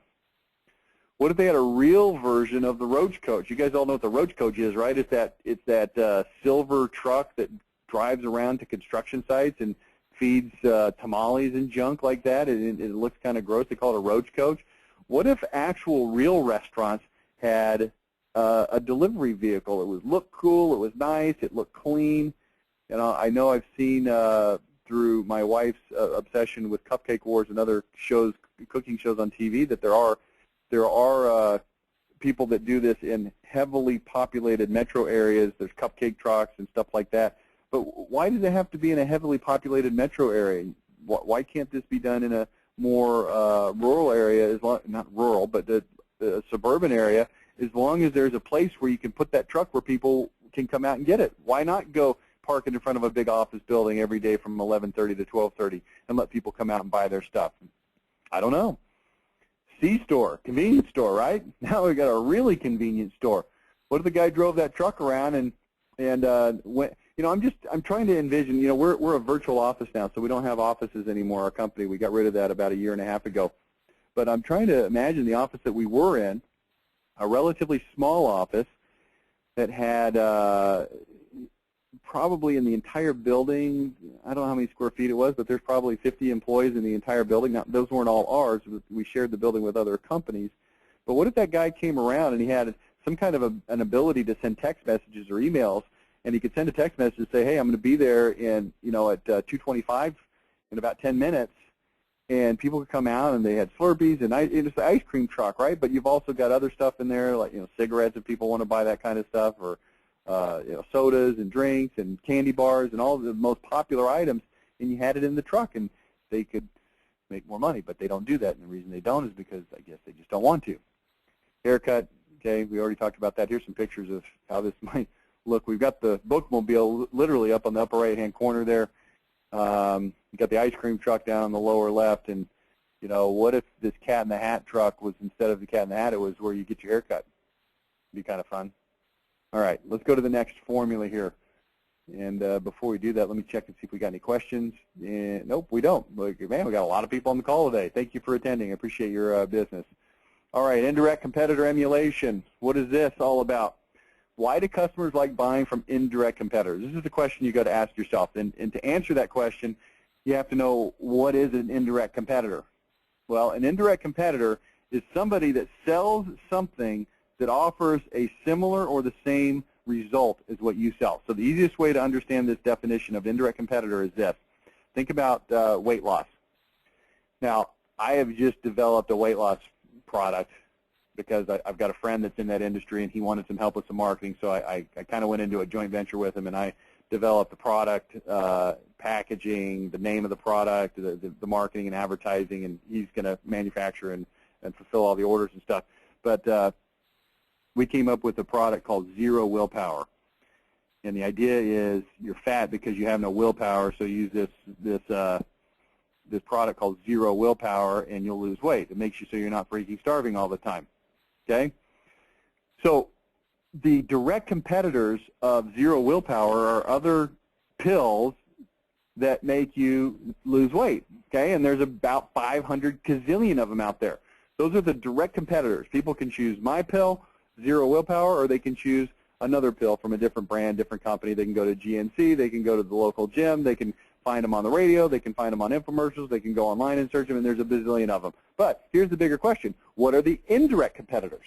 What if they had a real version of the Roach Coach? You guys all know what the Roach Coach is, right? It's that silver truck that drives around to construction sites and feeds tamales and junk like that. It looks kind of gross. They call it a Roach Coach. What if actual real restaurants had a delivery vehicle? It would look cool, it was nice, it looked clean. And I know I've seen through my wife's obsession with Cupcake Wars and other shows, cooking shows on TV, that there are people that do this in heavily populated metro areas. There's cupcake trucks and stuff like that. But why does it have to be in a heavily populated metro area? Why can't this be done in a more rural area, not rural, but the suburban area, as long as there's a place where you can put that truck where people can come out and get it? Why not go park it in front of a big office building every day from 11:30 to 12:30 and let people come out and buy their stuff? I don't know. C-store, convenience store, right? Now we've got a really convenient store. What if the guy drove that truck around and went? You know, I'm trying to envision. You know, we're a virtual office now, so we don't have offices anymore. Our company, we got rid of that about 1.5 years ago. But I'm trying to imagine the office that we were in, a relatively small office that had probably in the entire building, I don't know how many square feet it was, but there's probably 50 employees in the entire building. Now, those weren't all ours. We shared the building with other companies. But what if that guy came around and he had some kind of an ability to send text messages or emails, and he could send a text message and say, hey, I'm going to be there in, you know, at 2:25 in about 10 minutes, and people could come out and they had Slurpees and it's the ice cream truck, right? But you've also got other stuff in there, like, you know, cigarettes if people want to buy that kind of stuff, or you know, sodas and drinks and candy bars and all the most popular items, and you had it in the truck, and they could make more money. But they don't do that, and the reason they don't is because I guess they just don't want to. Haircut, okay, we already talked about that. Here's some pictures of how this might look. We've got the bookmobile literally up on the upper right-hand corner there. You've got the ice cream truck down on the lower left, and, you know, what if this Cat in the Hat truck was, instead of the Cat in the Hat, it was where you get your haircut? It'd be kind of fun. All right, let's go to the next formula here. And before we do that, let me check and see if we got any questions. Nope, we don't. Man, we got a lot of people on the call today. Thank you for attending. I appreciate your business. All right, indirect competitor emulation. What is this all about? Why do customers like buying from indirect competitors? This is the question you got to ask yourself. And to answer that question, you have to know, what is an indirect competitor? Well, an indirect competitor is somebody that sells something that offers a similar or the same result as what you sell. So the easiest way to understand this definition of indirect competitor is this. Think about weight loss. Now, I have just developed a weight loss product because I've got a friend that's in that industry and he wanted some help with some marketing, so I kind of went into a joint venture with him and I developed the product, packaging, the name of the product, the marketing and advertising, and he's going to manufacture and fulfill all the orders and stuff. But we came up with a product called Zero Willpower. And the idea is you're fat because you have no willpower, so use this product called Zero Willpower and you'll lose weight. It makes you so you're not freaking starving all the time. Okay? So the direct competitors of Zero Willpower are other pills that make you lose weight. Okay? And there's about 500 gazillion of them out there. Those are the direct competitors. People can choose my pill, Zero Willpower, or they can choose another pill from a different brand, different company. They can go to GNC, they can go to the local gym, they can find them on the radio, they can find them on infomercials, they can go online and search them, and there's a bazillion of them. But here's the bigger question. What are the indirect competitors?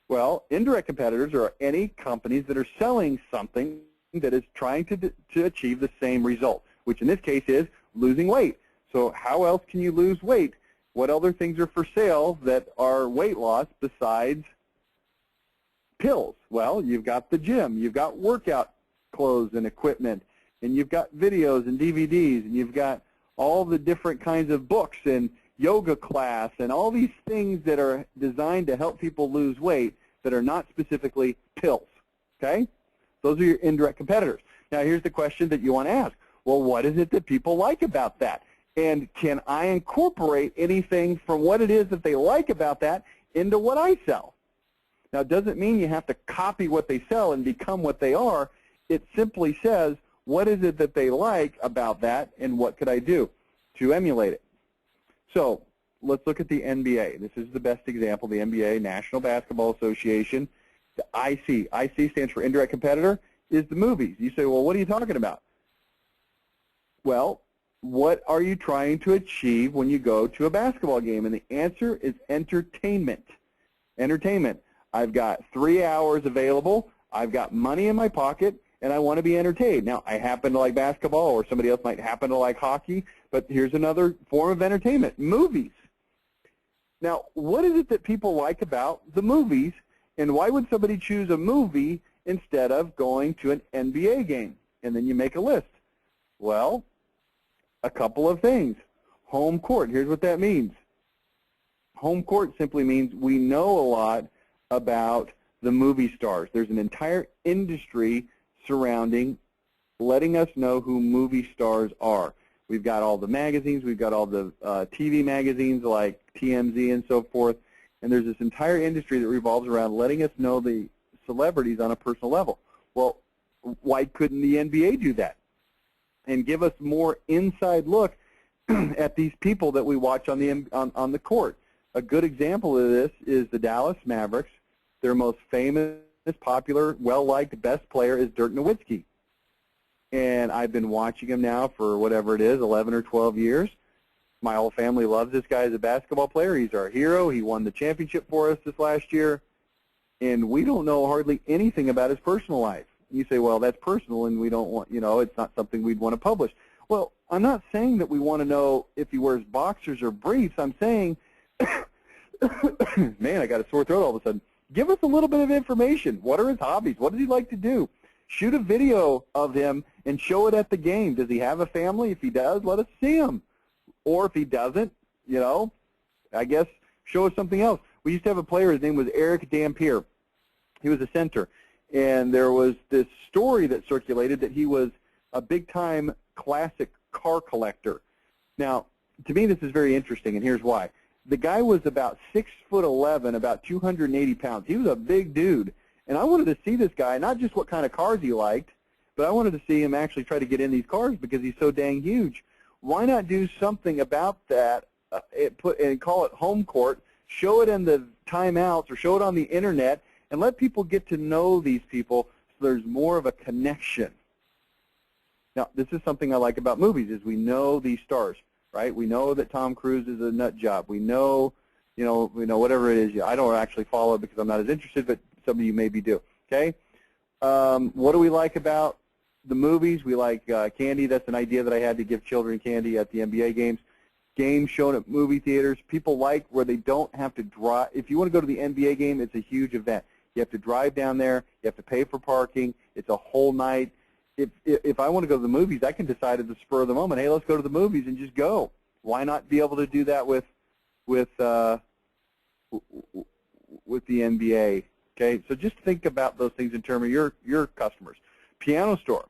Well, indirect competitors are any companies that are selling something that is trying to achieve the same result, which in this case is losing weight. So how else can you lose weight? What other things are for sale that are weight loss besides pills? Well, you've got the gym, you've got workout clothes and equipment, and you've got videos and DVDs, and you've got all the different kinds of books and yoga class and all these things that are designed to help people lose weight that are not specifically pills. Okay? Those are your indirect competitors. Now, here's the question that you want to ask. Well, what is it that people like about that? And can I incorporate anything from what it is that they like about that into what I sell? Now, it doesn't mean you have to copy what they sell and become what they are. It simply says, what is it that they like about that, and what could I do to emulate it? So let's look at the NBA. This is the best example, the NBA, National Basketball Association. The IC. IC stands for indirect competitor, is the movies. You say, well, what are you talking about? Well, what are you trying to achieve when you go to a basketball game? And the answer is entertainment. Entertainment. I've got 3 hours available, I've got money in my pocket, and I want to be entertained. Now, I happen to like basketball, or somebody else might happen to like hockey, but here's another form of entertainment, movies. Now, what is it that people like about the movies, and why would somebody choose a movie instead of going to an NBA game? And then you make a list. Well, a couple of things. Home court, here's what that means. Home court simply means we know a lot about the movie stars. There's an entire industry surrounding letting us know who movie stars are. We've got all the magazines, we've got all the TV magazines like TMZ and so forth, and there's this entire industry that revolves around letting us know the celebrities on a personal level. Well, why couldn't the NBA do that and give us more inside look at these people that we watch on the court? A good example of this is the Dallas Mavericks. Their most famous, popular, well-liked, best player is Dirk Nowitzki. And I've been watching him now for whatever it is, 11 or 12 years. My whole family loves this guy as a basketball player. He's our hero. He won the championship for us this last year. And we don't know hardly anything about his personal life. You say, well, that's personal, and we don't want, it's not something we'd want to publish. Well, I'm not saying that we want to know if he wears boxers or briefs. I'm saying, man, I got a sore throat all of a sudden. Give us a little bit of information. What are his hobbies? What does he like to do? Shoot a video of him and show it at the game. Does he have a family? If he does, let us see him. Or if he doesn't, I guess show us something else. We used to have a player, his name was Eric Dampier. He was a center. And there was this story that circulated that he was a big-time classic car collector. Now, to me, this is very interesting, and here's why. The guy was about 6'11", about 280 pounds. He was a big dude. And I wanted to see this guy, not just what kind of cars he liked, but I wanted to see him actually try to get in these cars because he's so dang huge. Why not do something about that and call it home court, show it in the timeouts or show it on the internet and let people get to know these people so there's more of a connection. Now, this is something I like about movies is we know these stars, right? We know that Tom Cruise is a nut job. We know, whatever it is. I don't actually follow it because I'm not as interested, but some of you maybe do, okay? What do we like about the movies? We like candy. That's an idea that I had to give children candy at the NBA games. Games shown at movie theaters. People like where they don't have to drive. If you want to go to the NBA game, it's a huge event. You have to drive down there. You have to pay for parking. It's a whole night. If I want to go to the movies, I can decide at the spur of the moment, hey, let's go to the movies and just go. Why not be able to do that with the NBA? Okay, so just think about those things in terms of your customers. Piano store.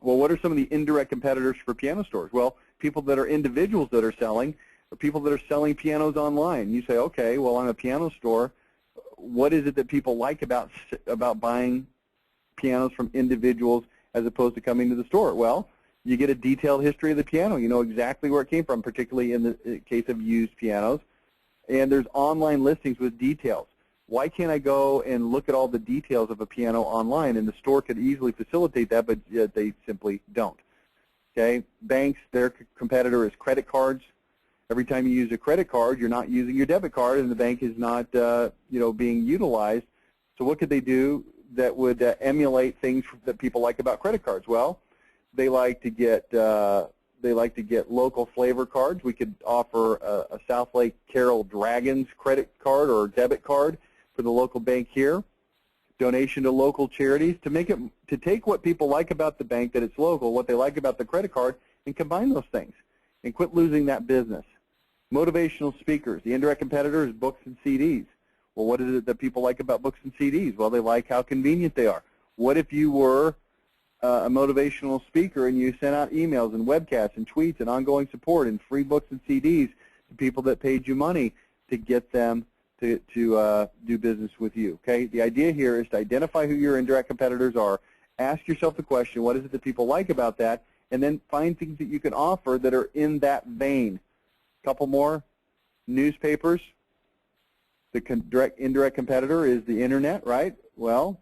Well, what are some of the indirect competitors for piano stores? Well, people that are individuals that are selling, or people that are selling pianos online. You say, okay, well, I'm a piano store. What is it that people like about buying pianos from individuals as opposed to coming to the store? Well, you get a detailed history of the piano. You know exactly where it came from, particularly in the case of used pianos. And there's online listings with details. Why can't I go and look at all the details of a piano online? And the store could easily facilitate that, but they simply don't. Okay, banks, their competitor is credit cards. Every time you use a credit card, you're not using your debit card, and the bank is not, being utilized. So what could they do that would emulate things that people like about credit cards? Well, they like to get local flavor cards. We could offer a South Lake Carroll Dragons credit card or debit card for the local bank here. Donation to local charities to take what people like about the bank, that it's local, what they like about the credit card, and combine those things and quit losing that business. Motivational speakers. The indirect competitor is books and CDs. Well, what is it that people like about books and CDs? Well, they like how convenient they are. What if you were a motivational speaker and you sent out emails and webcasts and tweets and ongoing support and free books and CDs to people that paid you money to get them to do business with you? Okay, the idea here is to identify who your indirect competitors are, ask yourself the question, what is it that people like about that, and then find things that you can offer that are in that vein. A couple more. Newspapers. The indirect competitor is the internet, right? Well,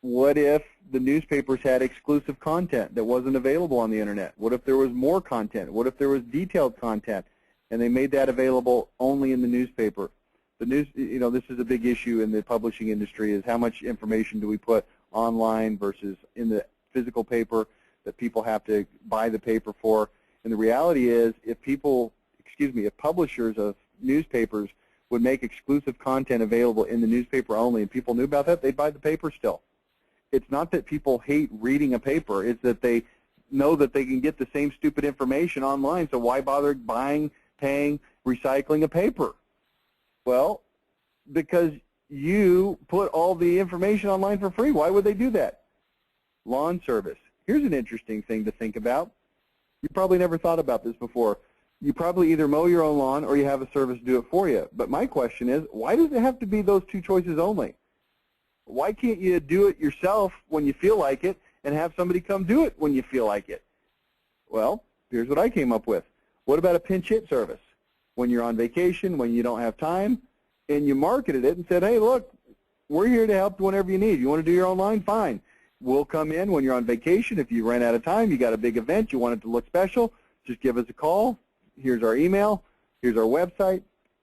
what if the newspapers had exclusive content that wasn't available on the internet? What if there was more content? What if there was detailed content and they made that available only in the newspaper? The news, this is a big issue in the publishing industry, is how much information do we put online versus in the physical paper that people have to buy the paper for. And the reality is, if publishers of newspapers would make exclusive content available in the newspaper only and people knew about that, they'd buy the paper still. It's not that people hate reading a paper, it's that they know that they can get the same stupid information online, so why bother buying, paying, recycling a paper? Well, because you put all the information online for free. Why would they do that? Lawn service. Here's an interesting thing to think about. You probably never thought about this before. You probably either mow your own lawn or you have a service do it for you. But my question is, why does it have to be those two choices only? Why can't you do it yourself when you feel like it and have somebody come do it when you feel like it? Well, here's what I came up with. What about a pinch hit service? When you're on vacation, when you don't have time, and you marketed it and said, hey, look, we're here to help whenever you need. You want to do your own line? Fine. We'll come in when you're on vacation. If you ran out of time, you got a big event, you want it to look special, just give us a call. Here's our email. Here's our website,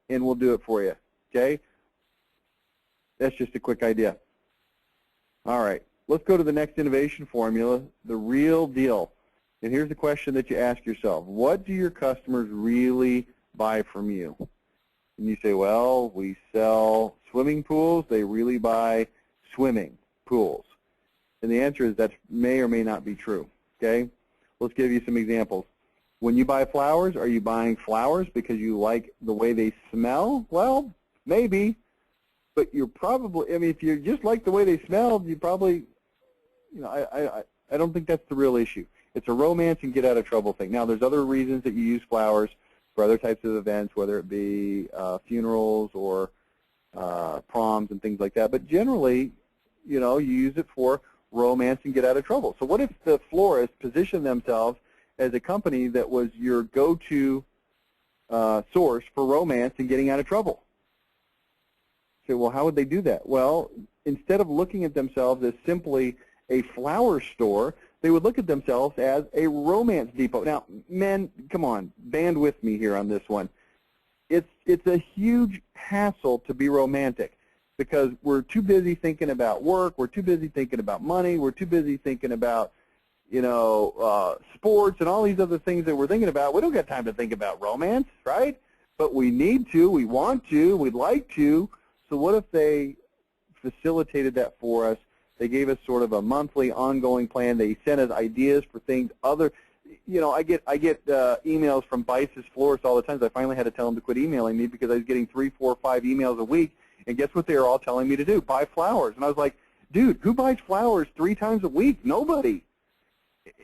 and we'll do it for you, okay? That's just a quick idea. All right, let's go to the next innovation formula, the real deal. And here's the question that you ask yourself. What do your customers really buy from you? And you say, well, we sell swimming pools. They really buy swimming pools. And the answer is that may or may not be true, okay? Let's give you some examples. When you buy flowers, are you buying flowers because you like the way they smell? Well, maybe, but you're probably, if you just like the way they smell, you probably, I don't think that's the real issue. It's a romance and get out of trouble thing. Now, there's other reasons that you use flowers for other types of events, whether it be funerals or proms and things like that. But generally, you use it for romance and get out of trouble. So what if the florists positioned themselves as a company that was your go-to source for romance and getting out of trouble? say, well, how would they do that? Well, instead of looking at themselves as simply a flower store, they would look at themselves as a romance depot. Now, men, come on, band with me here on this one. It's a huge hassle to be romantic because we're too busy thinking about work, we're too busy thinking about money, we're too busy thinking about, sports and all these other things that we're thinking about. We don't got time to think about romance, right? But we need to, we want to, we'd like to. So what if they facilitated that for us? They gave us sort of a monthly ongoing plan. They sent us ideas for things other. I get emails from Bice's florists all the time. So I finally had to tell them to quit emailing me because I was getting 3, 4, 5 emails a week. And guess what they were all telling me to do? Buy flowers. And I was like, dude, who buys flowers 3 times a week? Nobody.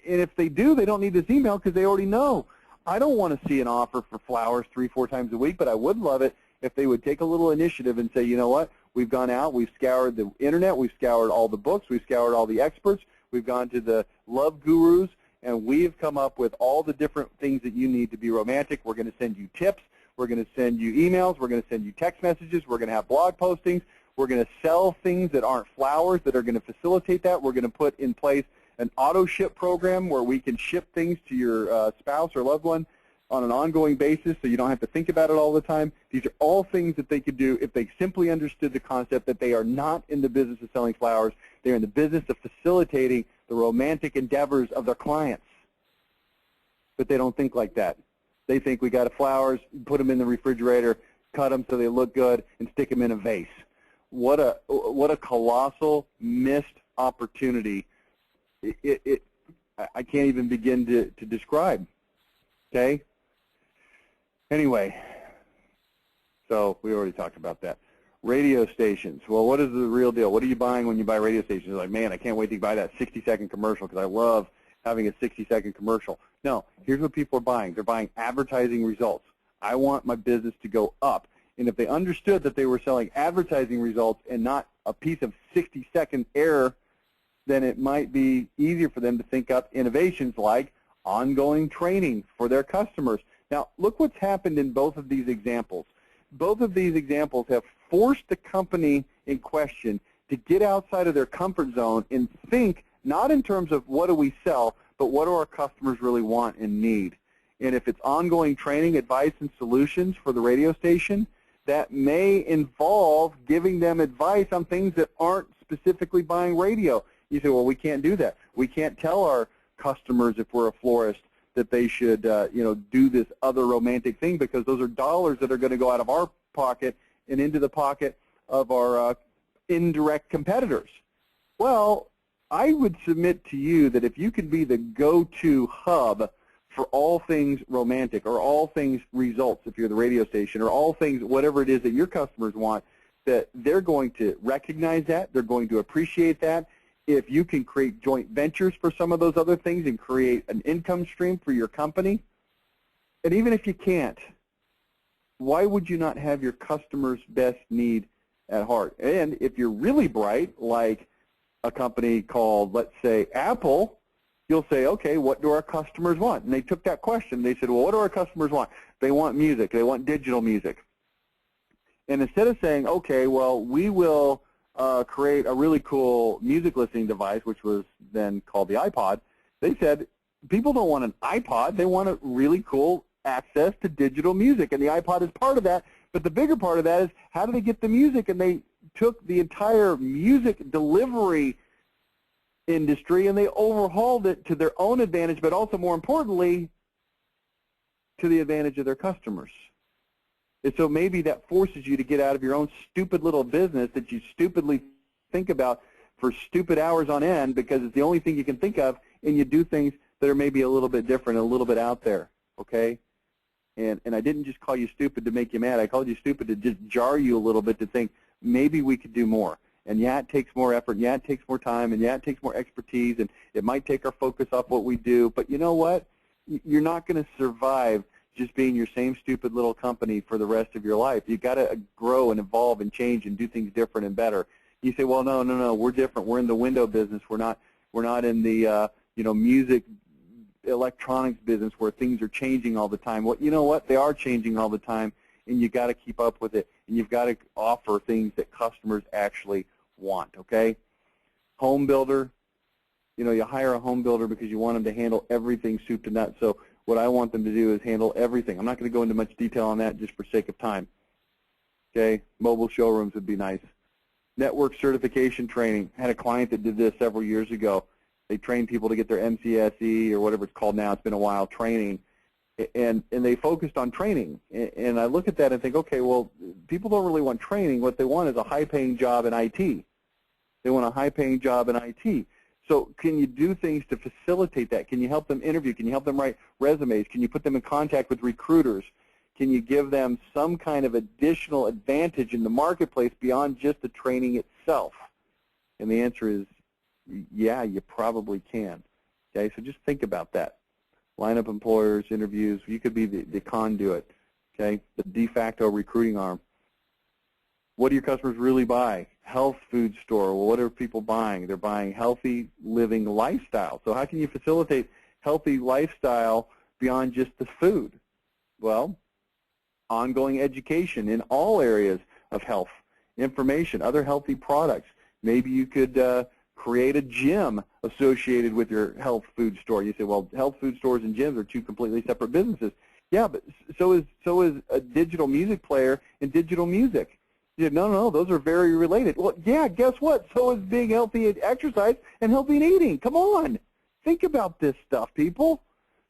And if they do, they don't need this email because they already know. I don't want to see an offer for flowers 3, 4 times a week, but I would love it if they would take a little initiative and say, you know what, we've gone out, we've scoured the internet, we've scoured all the books, we've scoured all the experts, we've gone to the love gurus, and we've come up with all the different things that you need to be romantic. We're going to send you tips. We're going to send you emails. We're going to send you text messages. We're going to have blog postings. We're going to sell things that aren't flowers that are going to facilitate that. We're going to put in place an auto ship program where we can ship things to your spouse or loved one on an ongoing basis so you don't have to think about it all the time. These are all things that they could do if they simply understood the concept that they are not in the business of selling flowers. They're in the business of facilitating the romantic endeavors of their clients. But they don't think like that. They think we got flowers, put them in the refrigerator, cut them so they look good, and stick them in a vase. What a colossal missed opportunity. I can't even begin to describe. Okay? Anyway, so we already talked about that. Radio stations. Well, what is the real deal? What are you buying when you buy radio stations? You're like, man, I can't wait to buy that 60-second commercial because I love having a 60-second commercial. No, here's what people are buying. They're buying advertising results. I want my business to go up. And if they understood that they were selling advertising results and not a piece of 60-second air, then it might be easier for them to think up innovations like ongoing training for their customers. Now, look what's happened in both of these examples. Both of these examples have forced the company in question to get outside of their comfort zone and think not in terms of what do we sell, but what do our customers really want and need. And if it's ongoing training, advice, and solutions for the radio station, that may involve giving them advice on things that aren't specifically buying radio. You say, well, we can't do that. We can't tell our customers, if we're a florist, that they should do this other romantic thing because those are dollars that are going to go out of our pocket and into the pocket of our indirect competitors. Well, I would submit to you that if you can be the go-to hub for all things romantic or all things results, if you're the radio station, or all things, whatever it is that your customers want, that they're going to recognize that, they're going to appreciate that. If you can create joint ventures for some of those other things and create an income stream for your company, and even if you can't, why would you not have your customer's best need at heart? And if you're really bright, like a company called, let's say, Apple, you'll say, okay, what do our customers want? And they took that question. They said, well, what do our customers want? They want music. They want digital music. And instead of saying, okay, well, we will create a really cool music listening device, which was then called the iPod, they said people don't want an iPod. They want a really cool access to digital music, and the iPod is part of that. But the bigger part of that is how do they get the music? And they took the entire music delivery industry and they overhauled it to their own advantage, but also more importantly, to the advantage of their customers. And so maybe that forces you to get out of your own stupid little business that you stupidly think about for stupid hours on end because it's the only thing you can think of, and you do things that are maybe a little bit different, a little bit out there, okay? And I didn't just call you stupid to make you mad. I called you stupid to just jar you a little bit to think maybe we could do more. And yeah, it takes more effort, and yeah, it takes more time, and yeah, it takes more expertise, and it might take our focus off what we do. But you know what? You're not going to survive just being your same stupid little company for the rest of your life. You've got to grow and evolve and change and do things different and better. You say, well, no, we're different. We're in the window business. We're not in the music electronics business where things are changing all the time. Well, you know what? They are changing all the time, and you got to keep up with it, and you've got to offer things that customers actually want, okay? Home builder, you know, you hire a home builder because you want them to handle everything soup to nuts. So what I want them to do is handle everything. I'm not going to go into much detail on that just for sake of time. Okay, mobile showrooms would be nice. Network certification training. I had a client that did this several years ago. They trained people to get their MCSE or whatever it's called now. It's been a while, training. And they focused on training. And I look at that and think, okay, well, people don't really want training. What they want is a high-paying job in IT. They want a high-paying job in IT. So can you do things to facilitate that? Can you help them interview? Can you help them write resumes? Can you put them in contact with recruiters? Can you give them some kind of additional advantage in the marketplace beyond just the training itself? And the answer is, yeah, you probably can. Okay, so just think about that. Line up employers, interviews. You could be the conduit, okay, the de facto recruiting arm. What do your customers really buy? Health food store. Well, what are people buying? They're buying healthy living lifestyle. So how can you facilitate healthy lifestyle beyond just the food? Well, ongoing education in all areas of health, information, other healthy products. Maybe you could create a gym associated with your health food store. You say, well, health food stores and gyms are two completely separate businesses. Yeah, but so is a digital music player and digital music. You said, no, those are very related. Well, yeah, guess what? So is being healthy at exercise and healthy in eating. Come on. Think about this stuff, people.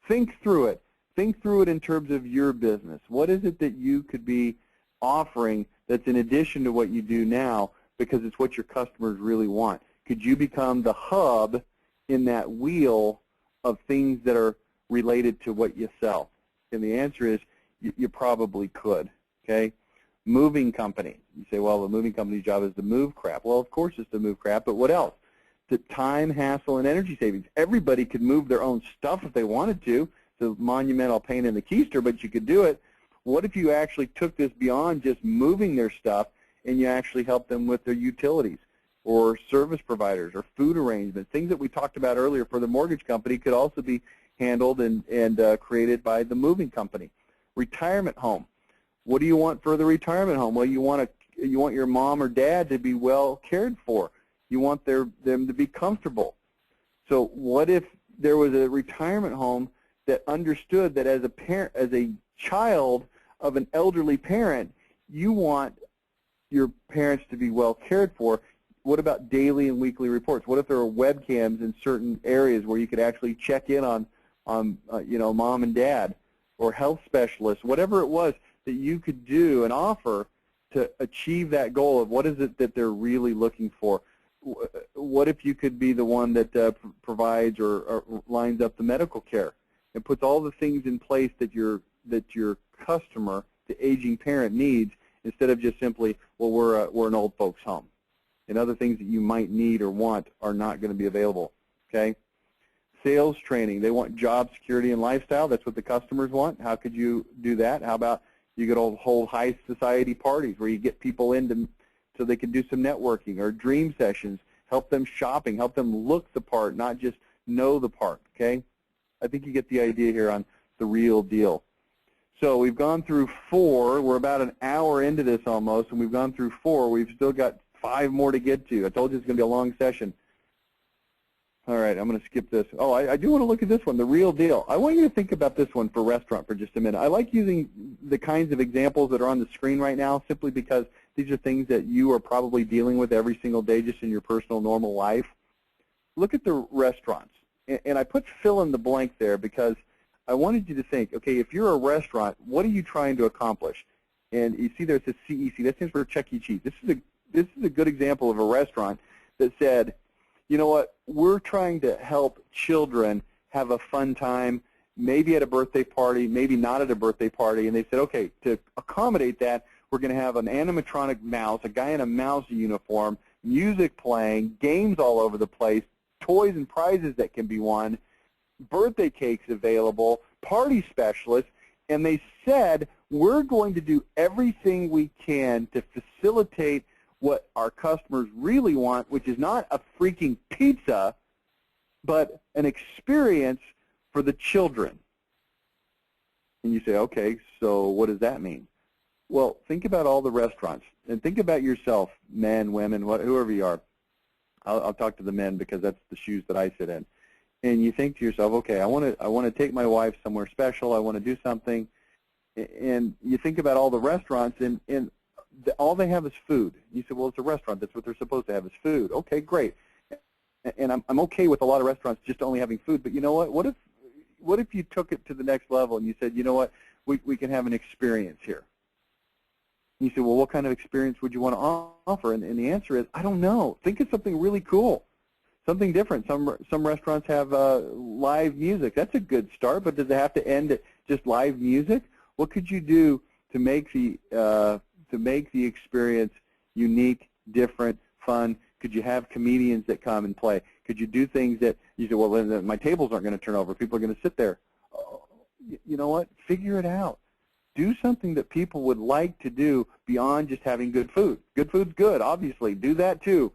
Think through it. Think through it in terms of your business. What is it that you could be offering that's in addition to what you do now because it's what your customers really want? Could you become the hub in that wheel of things that are related to what you sell? And the answer is you probably could, okay? Moving company. You say, well, the moving company's job is to move crap. Well, of course it's to move crap, but what else? The time, hassle, and energy savings. Everybody could move their own stuff if they wanted to. It's a monumental pain in the keister, but you could do it. What if you actually took this beyond just moving their stuff and you actually helped them with their utilities or service providers or food arrangements? Things that we talked about earlier for the mortgage company could also be handled and created by the moving company. Retirement home. What do you want for the retirement home? Well, you want your mom or dad to be well cared for. You want them to be comfortable. So what if there was a retirement home that understood that as a parent, as a child of an elderly parent, you want your parents to be well cared for? What about daily and weekly reports? What if there are webcams in certain areas where you could actually check in on mom and dad or health specialists, whatever it was that you could do and offer to achieve that goal of what is it that they're really looking for? What if you could be the one that provides or lines up the medical care and puts all the things in place that your customer, the aging parent, needs, instead of just simply, well, we're an old folks home, and other things that you might need or want are not going to be available. Okay. Sales training. They want job security and lifestyle. That's what the customers want. How could you do that? How about you could hold high society parties where you get people in so they can do some networking, or dream sessions, help them shopping, help them look the part, not just know the part, okay? I think you get the idea here on the real deal. So we've gone through 4. We're about an hour into this almost, and we've gone through 4. We've still got 5 more to get to. I told you it's going to be a long session. All right, I'm going to skip this. Oh, I do want to look at this one, the real deal. I want you to think about this one for restaurant for just a minute. I like using the kinds of examples that are on the screen right now simply because these are things that you are probably dealing with every single day just in your personal, normal life. Look at the restaurants. And I put fill in the blank there because I wanted you to think, okay, if you're a restaurant, what are you trying to accomplish? And you see there it says CEC. That stands for Chuck E. Cheese. This is a good example of a restaurant that said, you know what, we're trying to help children have a fun time, maybe at a birthday party, maybe not at a birthday party. And they said, okay, to accommodate that, we're going to have an animatronic mouse, a guy in a mouse uniform, music playing, games all over the place, toys and prizes that can be won, birthday cakes available, party specialists. And they said, we're going to do everything we can to facilitate what our customers really want, which is not a freaking pizza, but an experience for the children. And you say, okay, so what does that mean? Well, think about all the restaurants, and think about yourself, men, women, whoever you are. I'll talk to the men because that's the shoes that I sit in. And you think to yourself, okay, I want to take my wife somewhere special. I want to do something, and you think about all the restaurants, and all they have is food. You say, well, it's a restaurant. That's what they're supposed to have is food. Okay, great. And I'm okay with a lot of restaurants just only having food. But you know what? What if you took it to the next level and you said, you know what? We can have an experience here. And you say, well, what kind of experience would you want to offer? And the answer is, I don't know. Think of something really cool, something different. Some restaurants have live music. That's a good start, but does it have to end at just live music? What could you do to make the experience unique, different, fun? Could you have comedians that come and play? Could you do things that you say, well, then my tables aren't going to turn over. People are going to sit there. Oh, you know what? Figure it out. Do something that people would like to do beyond just having good food. Good food's good, obviously. Do that too.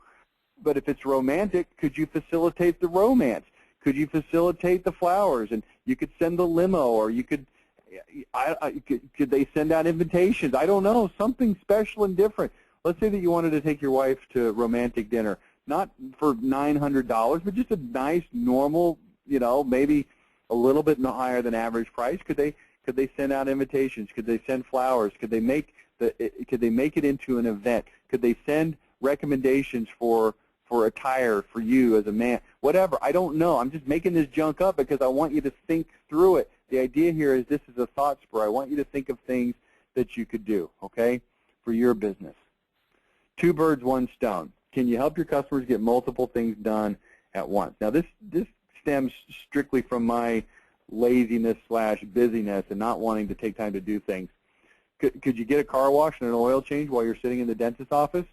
But if it's romantic, could you facilitate the romance? Could you facilitate the flowers? And you could send the limo, or you could, could they send out invitations? I don't know, something special and different. Let's say that you wanted to take your wife to romantic dinner, not for $900, but just a nice, normal, you know, maybe a little bit higher than average price. Could they send out invitations? Could they send flowers? Could they make it into an event? Could they send recommendations for attire for you as a man? Whatever. I don't know. I'm just making this junk up because I want you to think through it. The idea here is this is a thought spur. I want you to think of things that you could do, okay, for your business. Two birds, one stone. Can you help your customers get multiple things done at once? Now, this stems strictly from my laziness/busyness and not wanting to take time to do things. Could you get a car wash and an oil change while you're sitting in the dentist's office?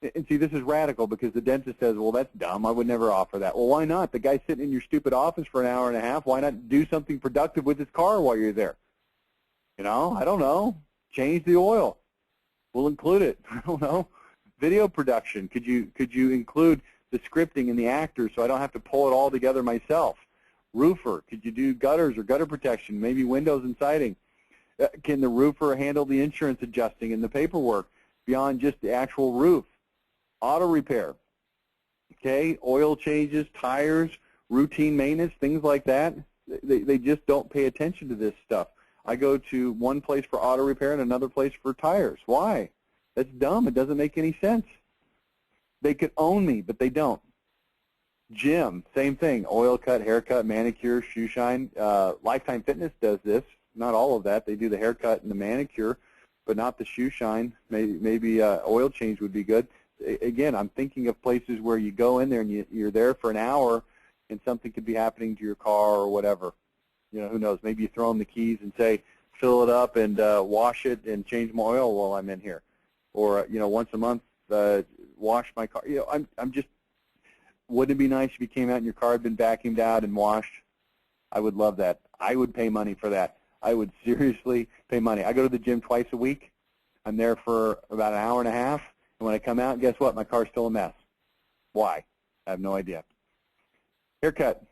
And see, this is radical because the dentist says, well, that's dumb. I would never offer that. Well, why not? The guy's sitting in your stupid office for an hour and a half. Why not do something productive with his car while you're there? You know, I don't know. Change the oil. We'll include it. I don't know. Video production. Could you include the scripting and the actors so I don't have to pull it all together myself? Roofer. Could you do gutters or gutter protection, maybe windows and siding? Can the roofer handle the insurance adjusting and the paperwork beyond just the actual roof? Auto repair. Okay, oil changes, tires, routine maintenance, things like that. They just don't pay attention to this stuff. I go to one place for auto repair and another place for tires. Why? That's dumb. It doesn't make any sense. They could own me, but they don't. Gym, same thing. Oil cut, haircut, manicure, shoe shine. Lifetime Fitness does this. Not all of that. They do the haircut and the manicure, but not the shoe shine. Maybe oil change would be good. Again, I'm thinking of places where you go in there and you're there for an hour and something could be happening to your car or whatever. You know, who knows? Maybe you throw them the keys and say, fill it up and wash it and change my oil while I'm in here. Or, you know, once a month, wash my car. You know, I'm just, wouldn't it be nice if you came out and your car had been vacuumed out and washed? I would love that. I would pay money for that. I would seriously pay money. I go to the gym twice a week. I'm there for about an hour and a half. And when I come out, guess what? My car's still a mess. Why? I have no idea. Haircut.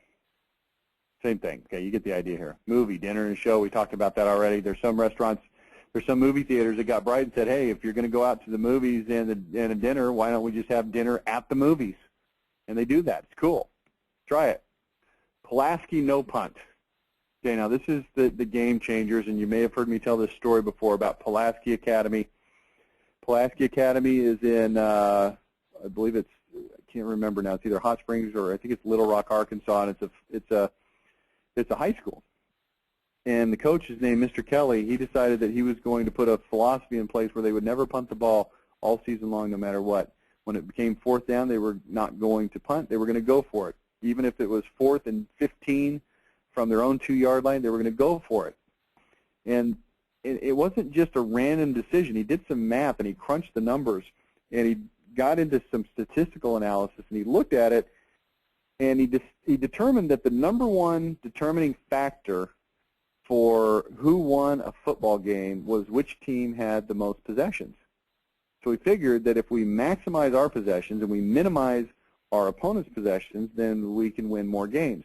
Same thing. Okay, you get the idea here. Movie, dinner, and show. We talked about that already. There's some restaurants, there's some movie theaters that got bright and said, hey, if you're going to go out to the movies and a dinner, why don't we just have dinner at the movies? And they do that. It's cool. Try it. Pulaski no punt. Okay, now this is the game changers, and you may have heard me tell this story before about Pulaski Academy. Pulaski Academy is in, I believe it's, I can't remember now. It's either Hot Springs or I think it's Little Rock, Arkansas, and it's a high school. And the coach is named Mr. Kelly. He decided that he was going to put a philosophy in place where they would never punt the ball all season long, no matter what. When it became fourth down, they were not going to punt. They were going to go for it. Even if it was 4th and 15 from their own 2-yard line, they were going to go for it. And it wasn't just a random decision. He did some math, and he crunched the numbers, and he got into some statistical analysis, and he looked at it, and he determined that the number one determining factor for who won a football game was which team had the most possessions. So we figured that if we maximize our possessions and we minimize our opponent's possessions, then we can win more games.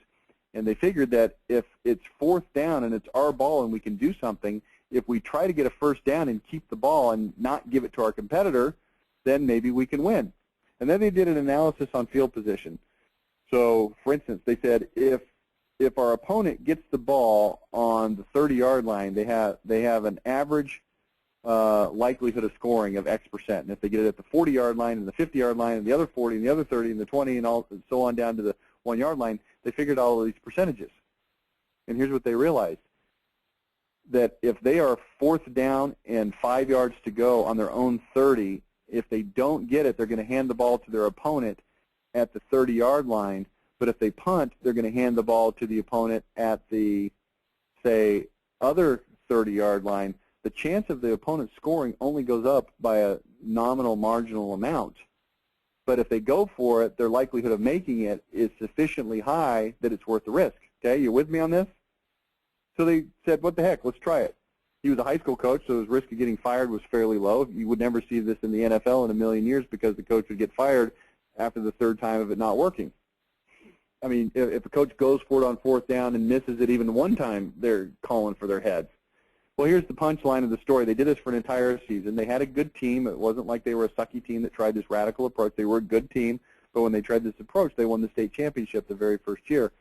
And they figured that if it's 4th down and it's our ball and we can do something, if we try to get a first down and keep the ball and not give it to our competitor, then maybe we can win. And then they did an analysis on field position. So, for instance, they said if our opponent gets the ball on the 30-yard line, they have an average likelihood of scoring of X%. And if they get it at the 40-yard line and the 50-yard line and the other 40 and the other 30 and the 20 and so on down to the 1-yard line, they figured out all of these percentages. And here's what they realized, that if they are 4th down and 5 yards to go on their own 30, if they don't get it, they're going to hand the ball to their opponent at the 30-yard line. But if they punt, they're going to hand the ball to the opponent at the, say, other 30-yard line. The chance of the opponent scoring only goes up by a nominal marginal amount. But if they go for it, their likelihood of making it is sufficiently high that it's worth the risk. Okay, you with me on this? So they said, what the heck, let's try it. He was a high school coach, so his risk of getting fired was fairly low. You would never see this in the NFL in a million years because the coach would get fired after the 3rd time of it not working. I mean, if a coach goes for it on 4th down and misses it even one time, they're calling for their heads. Well, here's the punchline of the story. They did this for an entire season. They had a good team. It wasn't like they were a sucky team that tried this radical approach. They were a good team, but when they tried this approach, they won the state championship the very first year.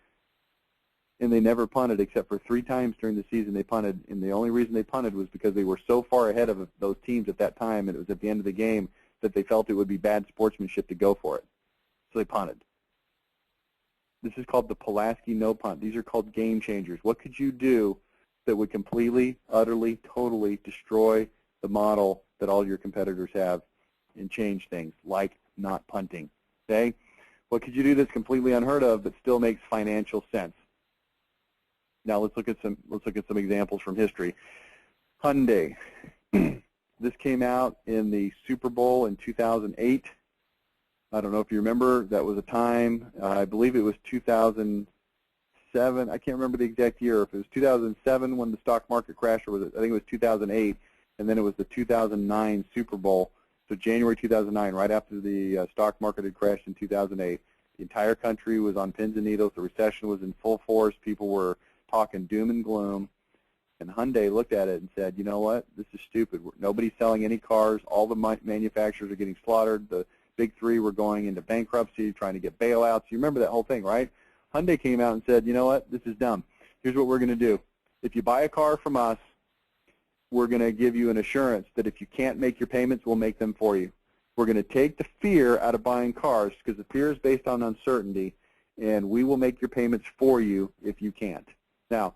And they never punted except for 3 times during the season they punted. And the only reason they punted was because they were so far ahead of those teams at that time, and it was at the end of the game, that they felt it would be bad sportsmanship to go for it. So they punted. This is called the Pulaski no punt. These are called game changers. What could you do that would completely, utterly, totally destroy the model that all your competitors have and change things, like not punting? Okay? What could you do that's completely unheard of but still makes financial sense? Now let's look at some examples from history. Hyundai. This came out in the Super Bowl in 2008. I don't know if you remember. That was a time, I believe it was 2007. I can't remember the exact year. If it was 2007 when the stock market crashed, or was it, I think it was 2008, and then it was the 2009 Super Bowl. So January 2009, right after the stock market had crashed in 2008. The entire country was on pins and needles. The recession was in full force. People were talking doom and gloom. And Hyundai looked at it and said, you know what, this is stupid. Nobody's selling any cars. All the manufacturers are getting slaughtered. The big 3 were going into bankruptcy, trying to get bailouts. You remember that whole thing, right? Hyundai came out and said, you know what, this is dumb. Here's what we're going to do. If you buy a car from us, we're going to give you an assurance that if you can't make your payments, we'll make them for you. We're going to take the fear out of buying cars, because the fear is based on uncertainty, and we will make your payments for you if you can't. Now,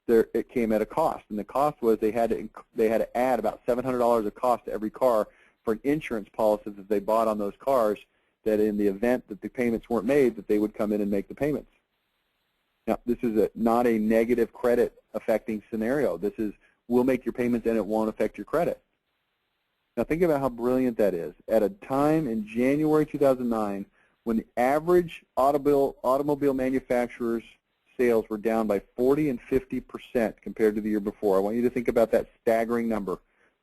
it came at a cost, and the cost was they had to add about $700 of cost to every car for an insurance policy that they bought on those cars, that in the event that the payments weren't made, that they would come in and make the payments. Now, this is not a negative credit affecting scenario. This is, we'll make your payments and it won't affect your credit. Now, think about how brilliant that is. At a time in January 2009 when the average automobile manufacturers' sales were down by 40 and 50% compared to the year before. I want you to think about that staggering number,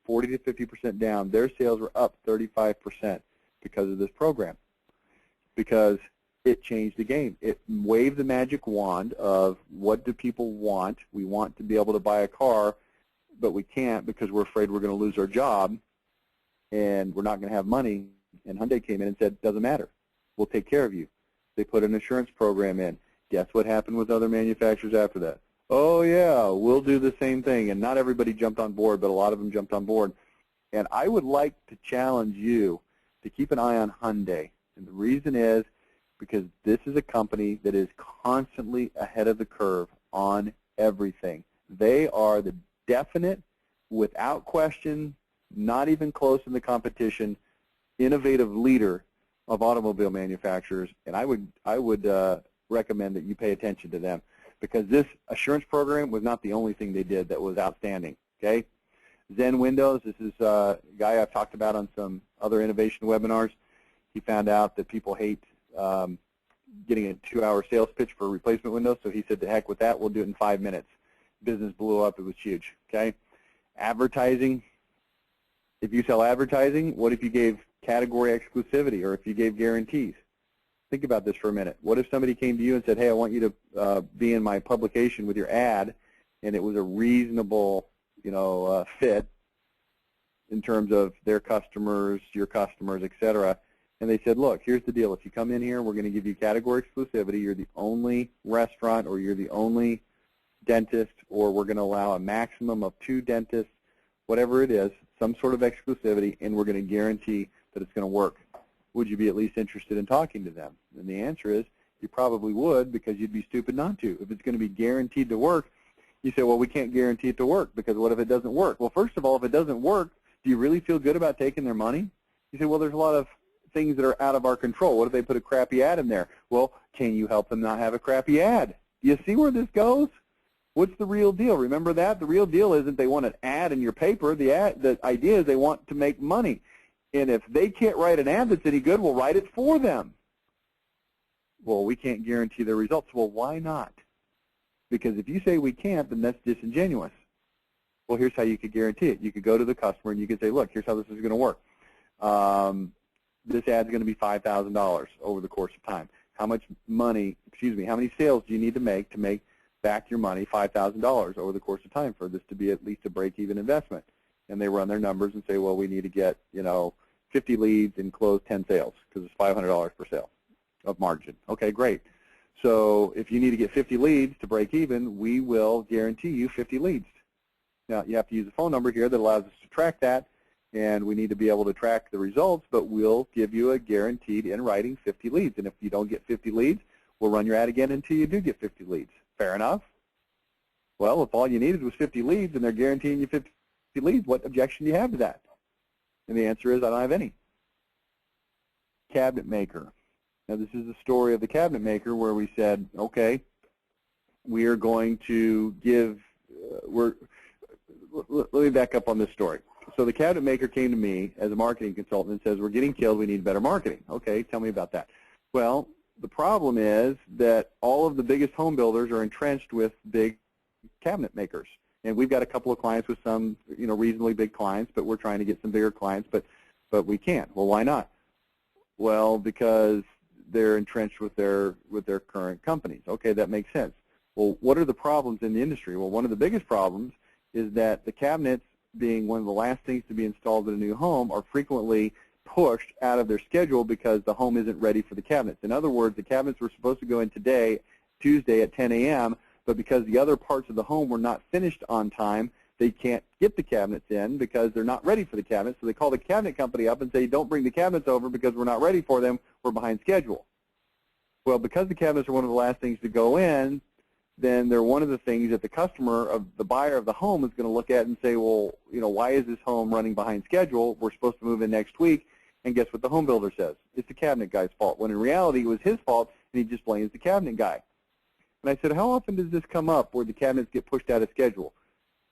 40 to 50% down. Their sales were up 35% because of this program, because it changed the game. It waved the magic wand of, what do people want? We want to be able to buy a car, but we can't because we're afraid we're going to lose our job and we're not going to have money. And Hyundai came in and said, doesn't matter. We'll take care of you. They put an insurance program in. Guess what happened with other manufacturers after that? Oh, yeah, we'll do the same thing. And not everybody jumped on board, but a lot of them jumped on board. And I would like to challenge you to keep an eye on Hyundai. And the reason is because this is a company that is constantly ahead of the curve on everything. They are the definite, without question, not even close in the competition, innovative leader of automobile manufacturers. And I would recommend that you pay attention to them, because this assurance program was not the only thing they did that was outstanding. Okay, Zen Windows, this is a guy I've talked about on some other innovation webinars. He found out that people hate getting a 2-hour sales pitch for replacement windows, so he said, to heck with that, we'll do it in 5 minutes. Business blew up. It was huge. Okay, advertising. If you sell advertising, what if you gave category exclusivity, or if you gave guarantees? Think about this for a minute. What if somebody came to you and said, hey, I want you to be in my publication with your ad, and it was a reasonable fit in terms of their customers, your customers, et cetera. And they said, look, here's the deal. If you come in here, we're going to give you category exclusivity. You're the only restaurant, or you're the only dentist, or we're going to allow a maximum of 2 dentists, whatever it is, some sort of exclusivity, and we're going to guarantee that it's going to work. Would you be at least interested in talking to them? And the answer is you probably would, because you'd be stupid not to. If it's going to be guaranteed to work, you say, well, we can't guarantee it to work, because what if it doesn't work? Well, first of all, if it doesn't work, do you really feel good about taking their money? You say, well, there's a lot of things that are out of our control. What if they put a crappy ad in there? Well, can you help them not have a crappy ad? Do you see where this goes? What's the real deal? Remember that? The real deal isn't they want an ad in your paper. The idea is they want to make money. And if they can't write an ad that's any good, we'll write it for them. Well, we can't guarantee their results. Well, why not? Because if you say we can't, then that's disingenuous. Well, here's how you could guarantee it. You could go to the customer and you could say, look, here's how this is going to work. This ad's going to be $5,000 over the course of time. How much money, how many sales do you need to make back your money, $5,000 over the course of time, for this to be at least a break-even investment? And they run their numbers and say, well, we need to get 50 leads and close 10 sales, because it's $500 per sale of margin. Okay, great. So if you need to get 50 leads to break even, we will guarantee you 50 leads. Now, you have to use a phone number here that allows us to track that, and we need to be able to track the results, but we'll give you a guaranteed in writing 50 leads. And if you don't get 50 leads, we'll run your ad again until you do get 50 leads. Fair enough? Well, if all you needed was 50 leads and they're guaranteeing you 50 leads, what objection do you have to that? And the answer is, I don't have any. Cabinet maker. Now, this is the story of the cabinet maker, where we said, okay, we are going to give, let me back up on this story. So the cabinet maker came to me as a marketing consultant and says, we're getting killed, we need better marketing. Okay, tell me about that. Well, the problem is that all of the biggest home builders are entrenched with big cabinet makers. And we've got a couple of clients with some, reasonably big clients, but we're trying to get some bigger clients, but we can't. Well, why not? Well, because they're entrenched with their current companies. Okay, that makes sense. Well, what are the problems in the industry? Well, one of the biggest problems is that the cabinets, being one of the last things to be installed in a new home, are frequently pushed out of their schedule because the home isn't ready for the cabinets. In other words, the cabinets were supposed to go in today, Tuesday at 10 a.m., but because the other parts of the home were not finished on time, they can't get the cabinets in because they're not ready for the cabinets. So they call the cabinet company up and say, don't bring the cabinets over because we're not ready for them, we're behind schedule. Well, because the cabinets are one of the last things to go in, then they're one of the things that the customer, of the buyer of the home, is going to look at and say, well, why is this home running behind schedule? We're supposed to move in next week. And guess what the home builder says? It's the cabinet guy's fault, when in reality it was his fault, and he just blames the cabinet guy. And I said, how often does this come up where the cabinets get pushed out of schedule?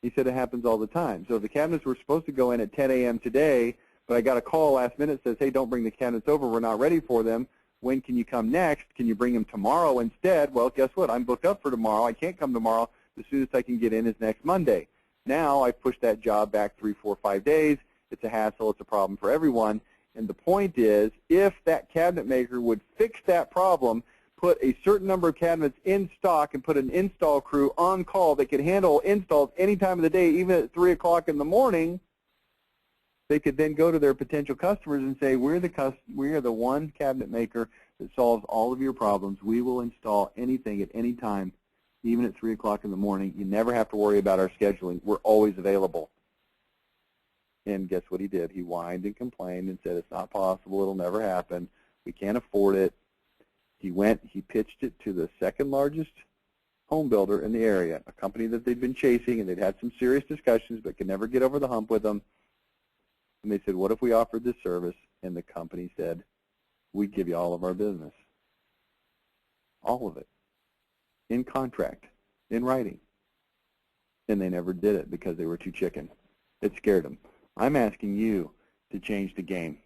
He said, it happens all the time. So the cabinets were supposed to go in at 10 a.m. today, but I got a call last minute that says, hey, don't bring the cabinets over, we're not ready for them. When can you come next? Can you bring them tomorrow instead? Well, guess what? I'm booked up for tomorrow. I can't come tomorrow. The soonest I can get in is next Monday. Now I've pushed that job back 3, 4, 5 days. It's a hassle. It's a problem for everyone. And the point is, if that cabinet maker would fix that problem, put a certain number of cabinets in stock, and put an install crew on call that could handle installs any time of the day, even at 3 o'clock in the morning, they could then go to their potential customers and say, we are the one cabinet maker that solves all of your problems. We will install anything at any time, even at 3 o'clock in the morning. You never have to worry about our scheduling. We're always available. And guess what he did? He whined and complained and said, it's not possible. It'll never happen. We can't afford it. He pitched it to the second largest home builder in the area, a company that they'd been chasing, and they'd had some serious discussions but could never get over the hump with them. And they said, what if we offered this service? And the company said, we'd give you all of our business. All of it. In contract. In writing. And they never did it because they were too chicken. It scared them. I'm asking you to change the game.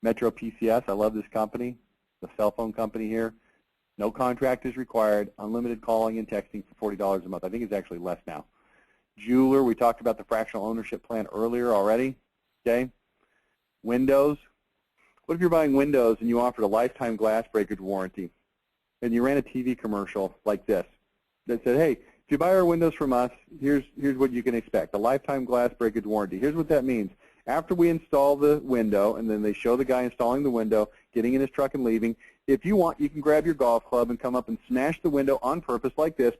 Metro PCS, I love this company, the cell phone company here. No contract is required. Unlimited calling and texting for $40 a month. I think it's actually less now. Jeweler, we talked about the fractional ownership plan earlier already. Okay. Windows. What if you're buying windows and you offered a lifetime glass breakage warranty, and you ran a TV commercial like this that said, hey, If you buy our windows from us, here's what you can expect. A lifetime glass breakage warranty. Here's what that means. After we install the window, and then they show the guy installing the window, getting in his truck and leaving, if you want, you can grab your golf club and come up and smash the window on purpose like this.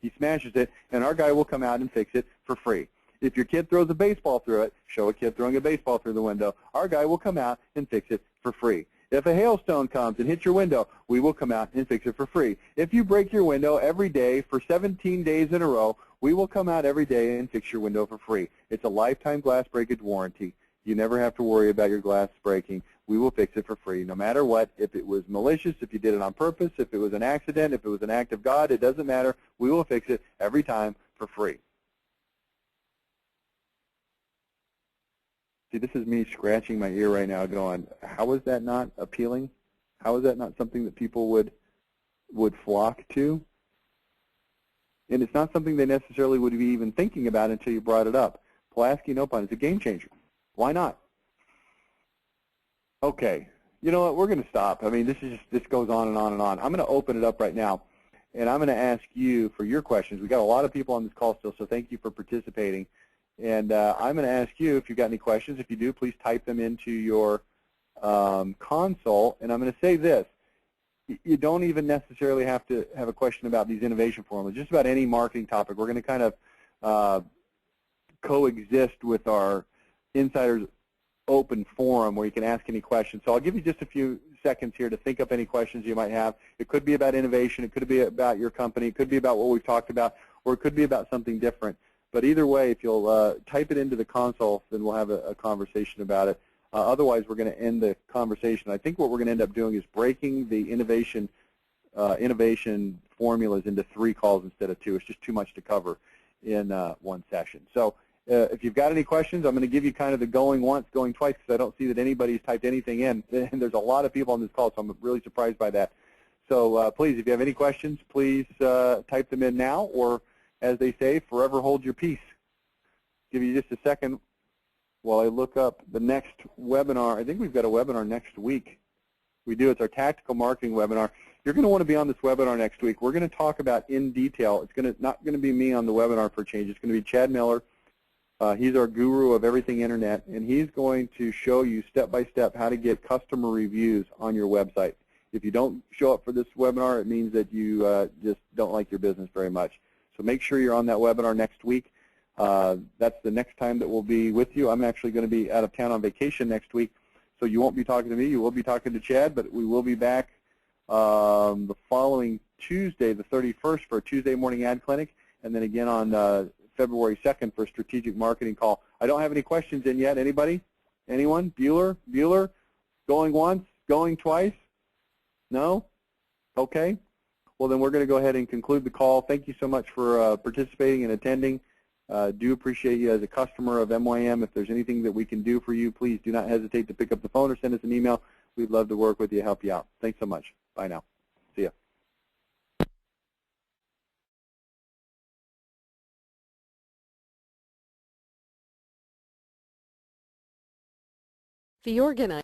He smashes it, and our guy will come out and fix it for free. If your kid throws a baseball through it, show a kid throwing a baseball through the window, our guy will come out and fix it for free. If a hailstone comes and hits your window, we will come out and fix it for free. If you break your window every day for 17 days in a row, we will come out every day and fix your window for free. It's a lifetime glass breakage warranty. You never have to worry about your glass breaking. We will fix it for free, no matter what. If it was malicious, if you did it on purpose, if it was an accident, if it was an act of God, it doesn't matter. We will fix it every time for free. See, this is me scratching my ear right now going, how is that not appealing? How is that not something that people would flock to? And it's not something they necessarily would be even thinking about until you brought it up. Pulaski no pun. It's a game changer. Why not? Okay. You know what? We're going to stop. I mean, this goes on and on and on. I'm going to open it up right now, and I'm going to ask you for your questions. We've got a lot of people on this call still, so thank you for participating. And I'm going to ask you if you've got any questions. If you do, please type them into your console. And I'm going to say this. You don't even necessarily have to have a question about these innovation formulas. Just about any marketing topic. We're going to kind of coexist with our Insiders Open forum where you can ask any questions. So I'll give you just a few seconds here to think up any questions you might have. It could be about innovation. It could be about your company. It could be about what we've talked about, or it could be about something different. But either way, if you'll type it into the console, then we'll have a conversation about it. Otherwise, we're going to end the conversation. I think what we're going to end up doing is breaking the innovation formulas into 3 calls instead of 2. It's just too much to cover in one session. So if you've got any questions, I'm going to give you kind of the going once, going twice, because I don't see that anybody's typed anything in. And there's a lot of people on this call, so I'm really surprised by that. So please, if you have any questions, please type them in now, or as they say, forever hold your peace. Give you just a second while I look up the next webinar. I think we've got a webinar next week. We do. It's our tactical marketing webinar. You're going to want to be on this webinar next week. We're going to talk about in detail. It's not going to be me on the webinar for change. It's going to be Chad Miller. He's our guru of everything internet, and he's going to show you step by step how to get customer reviews on your website. If you don't show up for this webinar, it means that you just don't like your business very much. So make sure you're on that webinar next week. That's the next time that we'll be with you. I'm actually going to be out of town on vacation next week, so you won't be talking to me. You will be talking to Chad, but we will be back the following Tuesday, the 31st, for a Tuesday morning ad clinic, and then again on February 2nd for a strategic marketing call. I don't have any questions in yet. Anybody? Anyone? Bueller? Going once? Going twice? No? Okay. Well, then we're going to go ahead and conclude the call. Thank you so much for participating and attending. Do appreciate you as a customer of MYM. If there's anything that we can do for you, please do not hesitate to pick up the phone or send us an email. We'd love to work with you, help you out. Thanks so much. Bye now. See ya. The organizer.